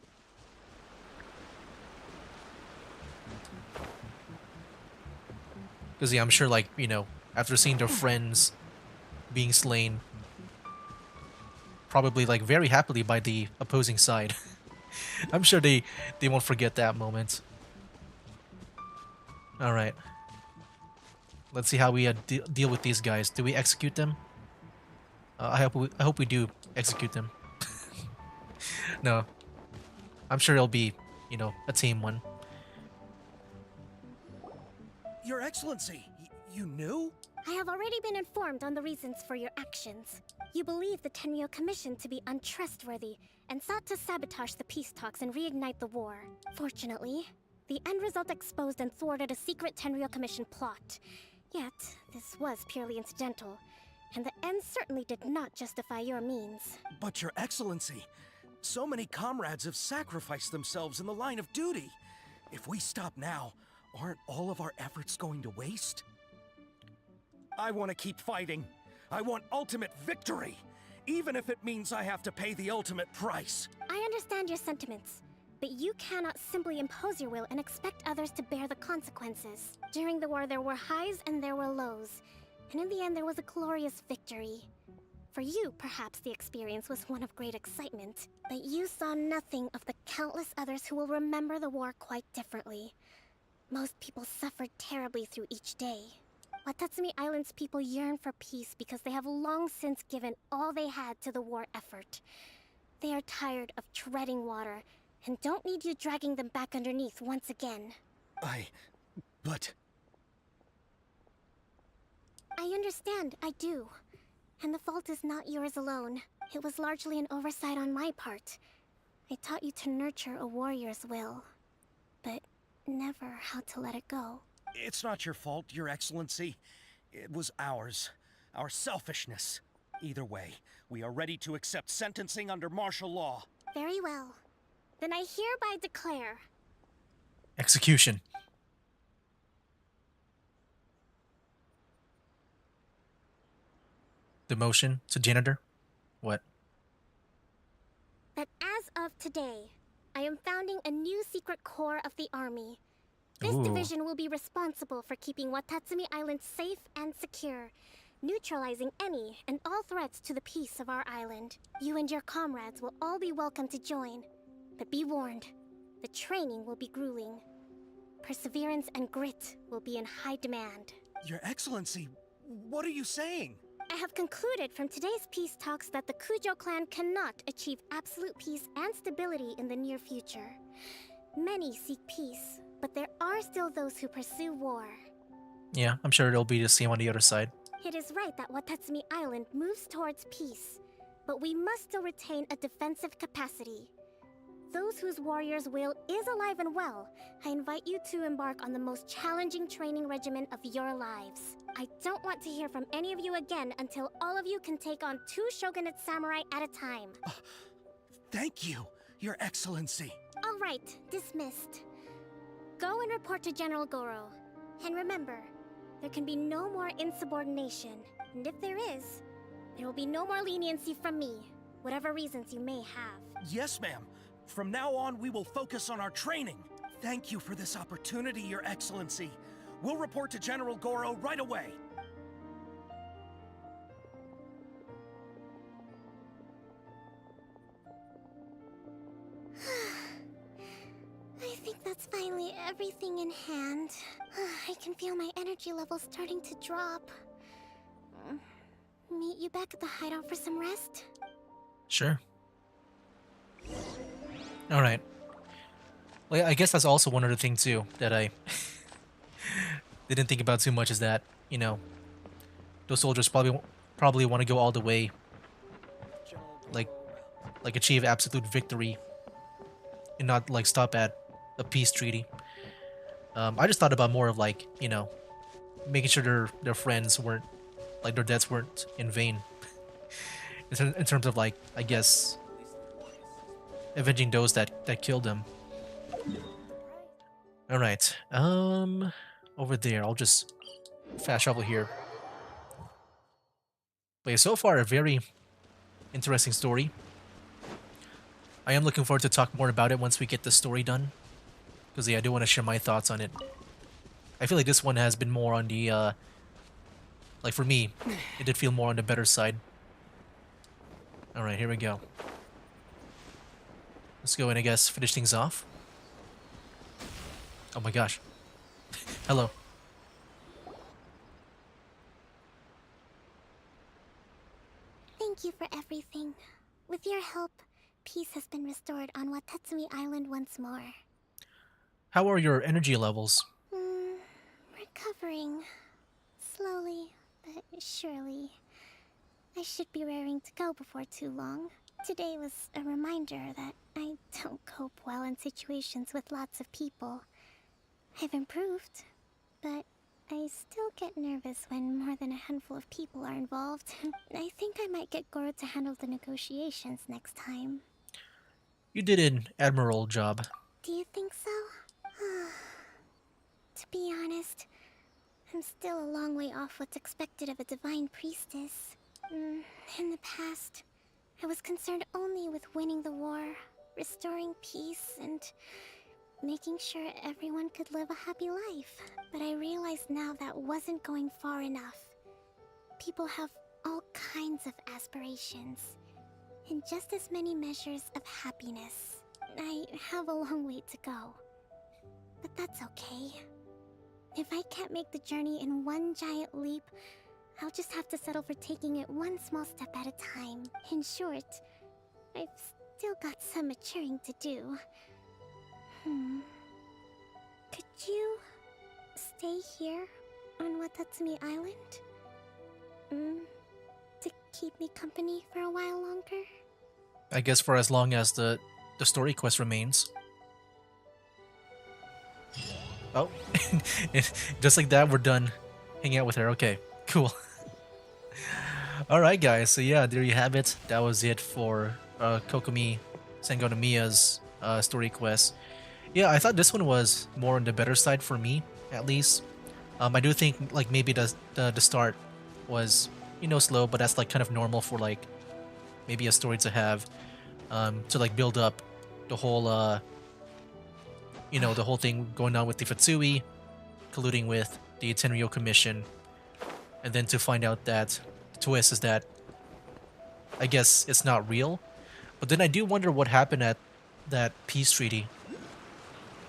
Because yeah, I'm sure like, you know, after seeing their friends being slain, probably like very happily by the opposing side. I'm sure they won't forget that moment. All right. Let's see how we deal with these guys. Do we execute them? I hope we do execute them. No. I'm sure it'll be, you know, a team one. Your Your Excellency, you knew? I have already been informed on the reasons for your actions. You believe the Tenryo Commission to be untrustworthy and sought to sabotage the peace talks and reignite the war. Fortunately, the end result exposed and thwarted a secret Tenryo Commission plot. Yet, this was purely incidental, and the end certainly did not justify your means. But Your Excellency, so many comrades have sacrificed themselves in the line of duty. If we stop now, aren't all of our efforts going to waste? I want to keep fighting. I want ultimate victory, even if it means I have to pay the ultimate price. I understand your sentiments, but you cannot simply impose your will and expect others to bear the consequences. During the war, there were highs and there were lows, and in the end, there was a glorious victory. For you, perhaps the experience was one of great excitement, but you saw nothing of the countless others who will remember the war quite differently. Most people suffered terribly through each day. Watatsumi Island's people yearn for peace because they have long since given all they had to the war effort. They are tired of treading water and don't need you dragging them back underneath once again. But... I understand, I do. And the fault is not yours alone. It was largely an oversight on my part. I taught you to nurture a warrior's will, but never how to let it go. It's not your fault, Your Excellency. It was ours. Our selfishness. Either way, we are ready to accept sentencing under martial law. Very well. Then I hereby declare... Execution. Demotion to janitor? What? that as of today, I am founding a new secret corps of the army. This Ooh. division will be responsible for keeping Watatsumi Island safe and secure, neutralizing any and all threats to the peace of our island. You and your comrades will all be welcome to join, but be warned, the training will be grueling. Perseverance and grit will be in high demand. Your Excellency, what are you saying? I have concluded from today's peace talks that the Kujo clan cannot achieve absolute peace and stability in the near future. Many seek peace, but there are still those who pursue war. Yeah, I'm sure it'll be the same on the other side. It is right that Watatsumi Island moves towards peace, but we must still retain a defensive capacity. Those whose warrior's will is alive and well, I invite you to embark on the most challenging training regimen of your lives. I don't want to hear from any of you again until all of you can take on 2 shogunate samurai at a time. Thank you, Your Excellency. All right, dismissed. Go and report to General Goro. And remember, there can be no more insubordination. And if there is, there will be no more leniency from me, whatever reasons you may have. Yes, ma'am. From now on, we will focus on our training. Thank you for this opportunity, Your Excellency. We'll report to General Goro right away. I think that's finally everything in hand. I can feel my energy levels starting to drop. Meet you back at the hideout for some rest? Sure. Alright. Well, I guess that's also one other thing too that I didn't think about too much is that, you know, those soldiers probably want to go all the way, like achieve absolute victory and not like stop at a peace treaty. I just thought about more of like, you know, making sure their friends weren't, like their deaths weren't in vain. In terms of like, I guess, avenging those that killed them. Alright, over there, I'll just fast travel here. But yeah, so far a very interesting story. I am looking forward to talk more about it once we get the story done. Because yeah, I do want to share my thoughts on it. I feel like this one has been more on the, like for me, it did feel more on the better side. Alright, here we go. Let's go and I guess finish things off. Oh my gosh. Hello. Thank you for everything. With your help, peace has been restored on Watatsumi Island once more. How are your energy levels? We're recovering. Slowly, but surely. I should be raring to go before too long. Today was a reminder that I don't cope well in situations with lots of people. I've improved, but I still get nervous when more than a handful of people are involved. I think I might get Goro to handle the negotiations next time. You did an admirable job. Do you think so? To be honest, I'm still a long way off what's expected of a divine priestess. In the past, I was concerned only with winning the war, restoring peace, and making sure everyone could live a happy life. But I realize now that wasn't going far enough. People have all kinds of aspirations, and just as many measures of happiness. I have a long way to go. But that's okay. If I can't make the journey in one giant leap, I'll just have to settle for taking it one small step at a time. In short, I've still got some maturing to do. Could you stay here on Watatsumi Island? To keep me company for a while longer? I guess for as long as the story quest remains. Oh, just like that, we're done hanging out with her. Okay, cool. Alright guys, so yeah, there you have it. That was it for Kokomi Sengonomiya's story quest. Yeah, I thought this one was more on the better side for me, at least. I do think like maybe the start was, you know, slow, but that's like kind of normal for like maybe a story to have, to like build up the whole you know, the whole thing going on with the Fatsui, colluding with the Tenryo Commission, and then to find out that the twist is that I guess it's not real. But then I do wonder what happened at that peace treaty.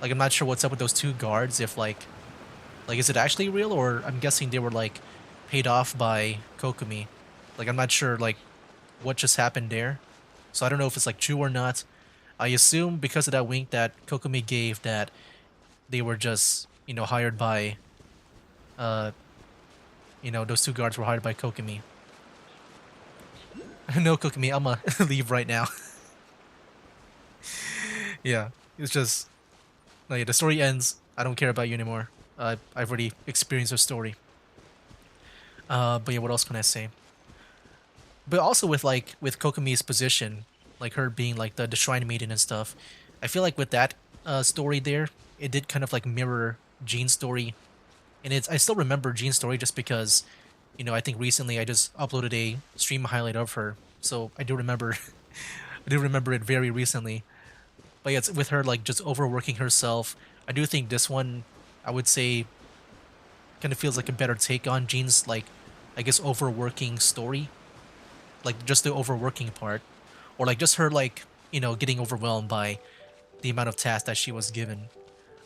Like, I'm not sure what's up with those two guards, if like is it actually real, or I'm guessing they were like paid off by Kokomi. Like, I'm not sure like what just happened there. So I don't know if it's like true or not. I assume because of that wink that Kokomi gave that they were just, you know, hired by, you know, those two guards were hired by Kokomi. No, Kokomi, I'ma leave right now. Yeah, it's just, like, the story ends. I don't care about you anymore. I've already experienced the story. But yeah, what else can I say? But also with Kokomi's position, like her being like the shrine maiden and stuff, I feel like with that story there, it did kind of like mirror Jean's story. And I still remember Jean's story just because, you know, I think recently I just uploaded a stream highlight of her, so I do remember I do remember it very recently. But yeah, it's with her like just overworking herself. I do think this one, I would say, kind of feels like a better take on Jean's, like, I guess, overworking story. Like just the overworking part. Or like just her, like, you know, getting overwhelmed by the amount of tasks that she was given.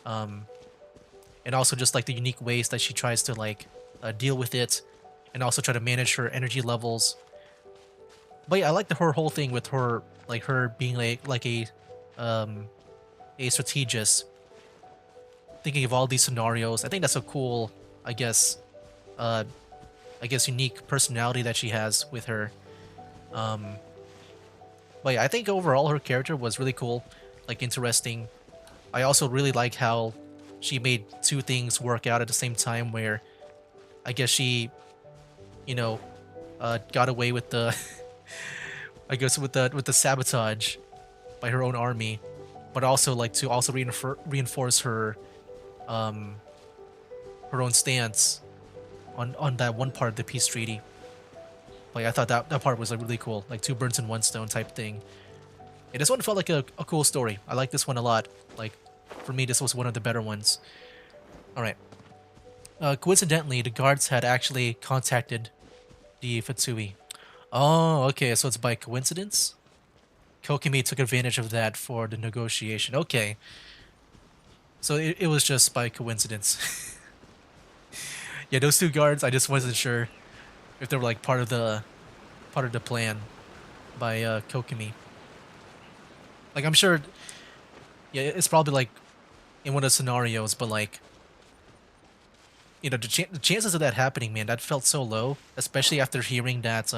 And also just like the unique ways that she tries to like deal with it, and also try to manage her energy levels. But yeah, I like her whole thing with her, like her being like a strategist, thinking of all these scenarios. I think that's a cool, I guess unique personality that she has with her. But yeah, I think overall her character was really cool, like interesting. I also really like how she made two things work out at the same time, where I guess she, you know, got away with the I guess with the sabotage by her own army, but also like to also reinforce her her own stance on that one part of the peace treaty. Like, I thought that part was like really cool, like two birds in one stone type thing. And this one felt like a cool story. I like this one a lot. Like, for me, this was one of the better ones. Alright. Coincidentally, the guards had actually contacted the Fatsui. Oh, okay, so it's by coincidence? Kokomi took advantage of that for the negotiation. Okay. So it was just by coincidence. Yeah, those two guards, I just wasn't sure if they were like part of the plan by Kokomi. Like, I'm sure, yeah, it's probably like in one of the scenarios, but like you know, the chances of that happening, man, that felt so low, especially after hearing that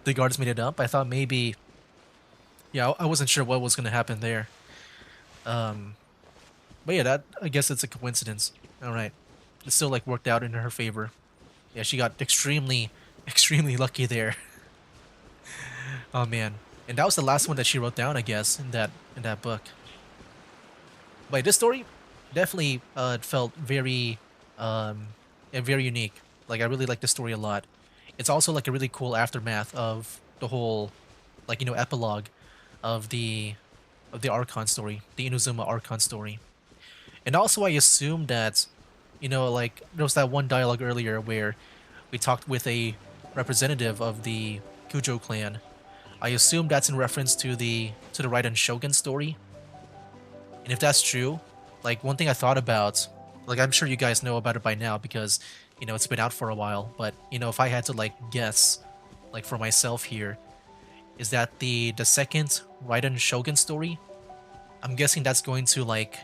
the guards made it up. I thought maybe, yeah, I wasn't sure what was gonna happen there. Um, but yeah, that I guess it's a coincidence. All right, it still like worked out in her favor. Yeah, she got extremely, extremely lucky there. Oh man, and that was the last one that she wrote down, I guess, in that book. But this story definitely felt very, yeah, very unique. Like I really like the story a lot. It's also like a really cool aftermath of the whole, like you know, epilogue of the Archon story, the Inuzuma Archon story. And also, I assume that, you know, like there was that one dialogue earlier where we talked with a representative of the Kujo clan. I assume that's in reference to the Raiden Shogun story. And if that's true, like one thing I thought about, like I'm sure you guys know about it by now because, you know, it's been out for a while, but you know, if I had to like guess, like for myself here, is that the second Raiden Shogun story? I'm guessing that's going to like,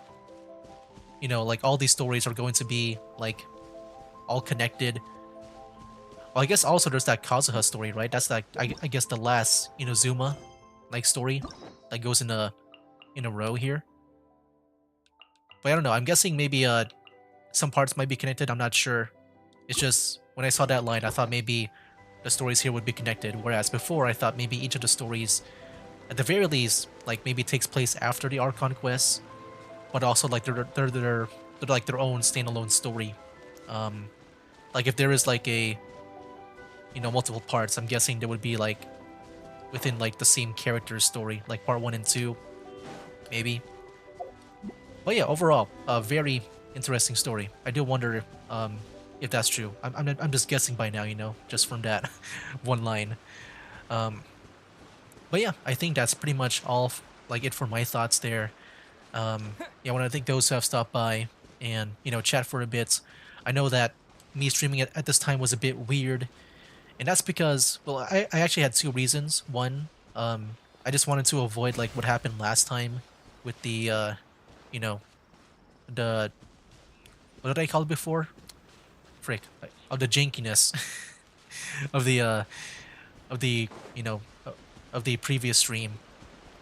you know, like all these stories are going to be like all connected. Well, I guess also there's that Kazuha story, right? That's like I guess the last Inazuma like story that goes in a row here. But I don't know. I'm guessing maybe some parts might be connected. I'm not sure. It's just when I saw that line, I thought maybe the stories here would be connected. Whereas before, I thought maybe each of the stories, at the very least, like maybe takes place after the Archon quests, but also like they're like their own standalone story. Like if there is like a, you know, multiple parts, I'm guessing there would be like within like the same character's story, like part 1 and 2, maybe. But yeah, overall, a very interesting story. I do wonder if that's true. I'm just guessing by now, you know, just from that one line. But yeah, I think that's pretty much all like it for my thoughts there. Yeah, I want to thank those who have stopped by and, you know, chat for a bit. I know that me streaming it at this time was a bit weird, and that's because, well, I actually had two reasons. One, I just wanted to avoid like what happened last time with the, you know, the, what did I call it before? Frick, of the jankiness of the, you know, of the previous stream.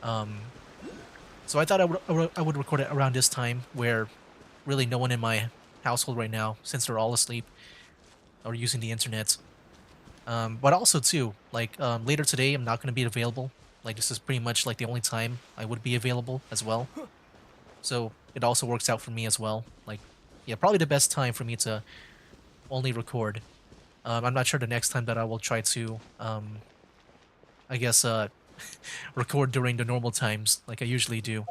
So I thought I would record it around this time where really no one in my household right now, since they're all asleep or using the internet. But also too, like later today I'm not going to be available. Like this is pretty much like the only time I would be available as well. So it also works out for me as well. Like, yeah, probably the best time for me to only record. I'm not sure the next time that I will try to, I guess, record during the normal times like I usually do.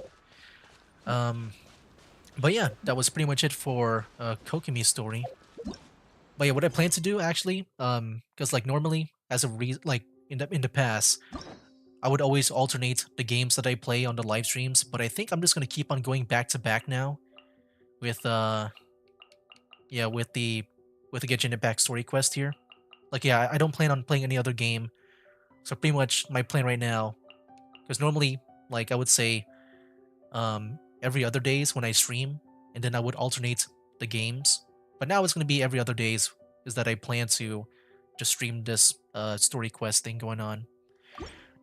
But yeah, that was pretty much it for Kokomi's story. But yeah, what I plan to do actually, because like normally as a like in the past, I would always alternate the games that I play on the live streams. But I think I'm just gonna keep on going back to back now, with yeah, with the Genshin Impact story quest here. Like yeah, I don't plan on playing any other game. So pretty much my plan right now, because normally like I would say, every other days when I stream, and then I would alternate the games. But now it's gonna be every other days, is that I plan to just stream this story quest thing going on.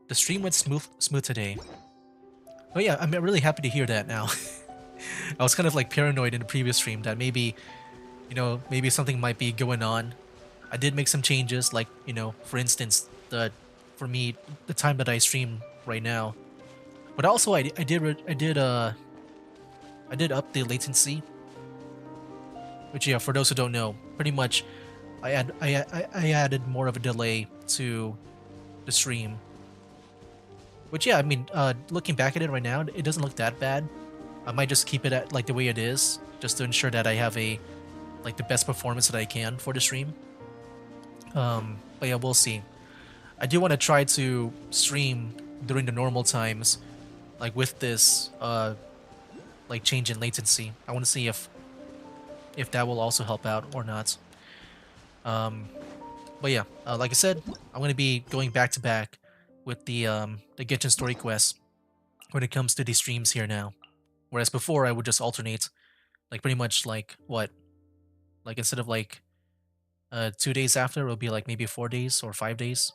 The stream went smooth today. Oh yeah, I'm really happy to hear that now. I was kind of like paranoid in the previous stream that maybe, you know, maybe something might be going on. I did make some changes, like, you know, for instance, for me, the time that I stream right now. But also I did up the latency. Which yeah, for those who don't know, pretty much I added more of a delay to the stream. Which yeah, I mean, looking back at it right now, it doesn't look that bad. I might just keep it at like the way it is, just to ensure that I have a like the best performance that I can for the stream. But yeah, we'll see. I do want to try to stream during the normal times, like with this like change in latency. I want to see if that will also help out or not. But yeah, like I said, I'm gonna be going back to back with the Genshin story quest when it comes to these streams here now. Whereas before I would just alternate, like pretty much like what, Like instead of like 2 days after, it'll be like maybe 4 days or 5 days.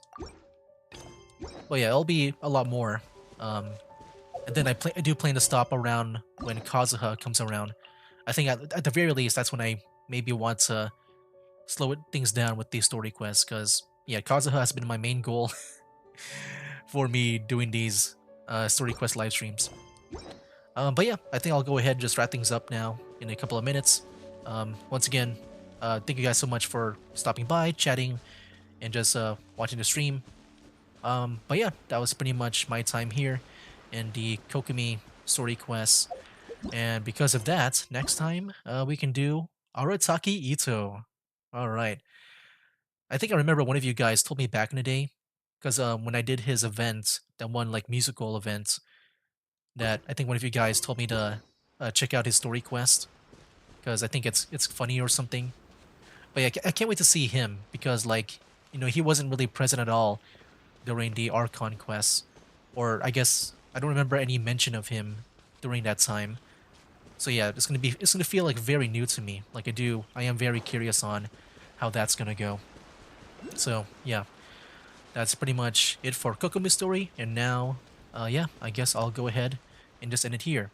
Well, yeah, it'll be a lot more. And then I do plan to stop around when Kazuha comes around. I think at the very least, that's when I maybe want to things down with these story quests, because yeah, Kazuha has been my main goal for me doing these story quest live streams. But yeah, I think I'll go ahead and just wrap things up now in a couple of minutes. Once again, thank you guys so much for stopping by, chatting, and just watching the stream. But yeah, that was pretty much my time here in the Kokomi story quests. And because of that, next time we can do Arataki Ito. Alright. I think I remember one of you guys told me back in the day, because when I did his event, that one like musical event, that I think one of you guys told me to check out his story quest, because I think it's funny or something. But yeah, I can't wait to see him, because like, you know, he wasn't really present at all during the Archon quest, or I guess I don't remember any mention of him during that time. So yeah, it's gonna feel like very new to me. Like I am very curious on how that's gonna go. So yeah, that's pretty much it for Kokomi story. And now, yeah, I guess I'll go ahead and just end it here.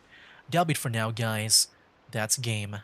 That'll be it for now, guys. That's game.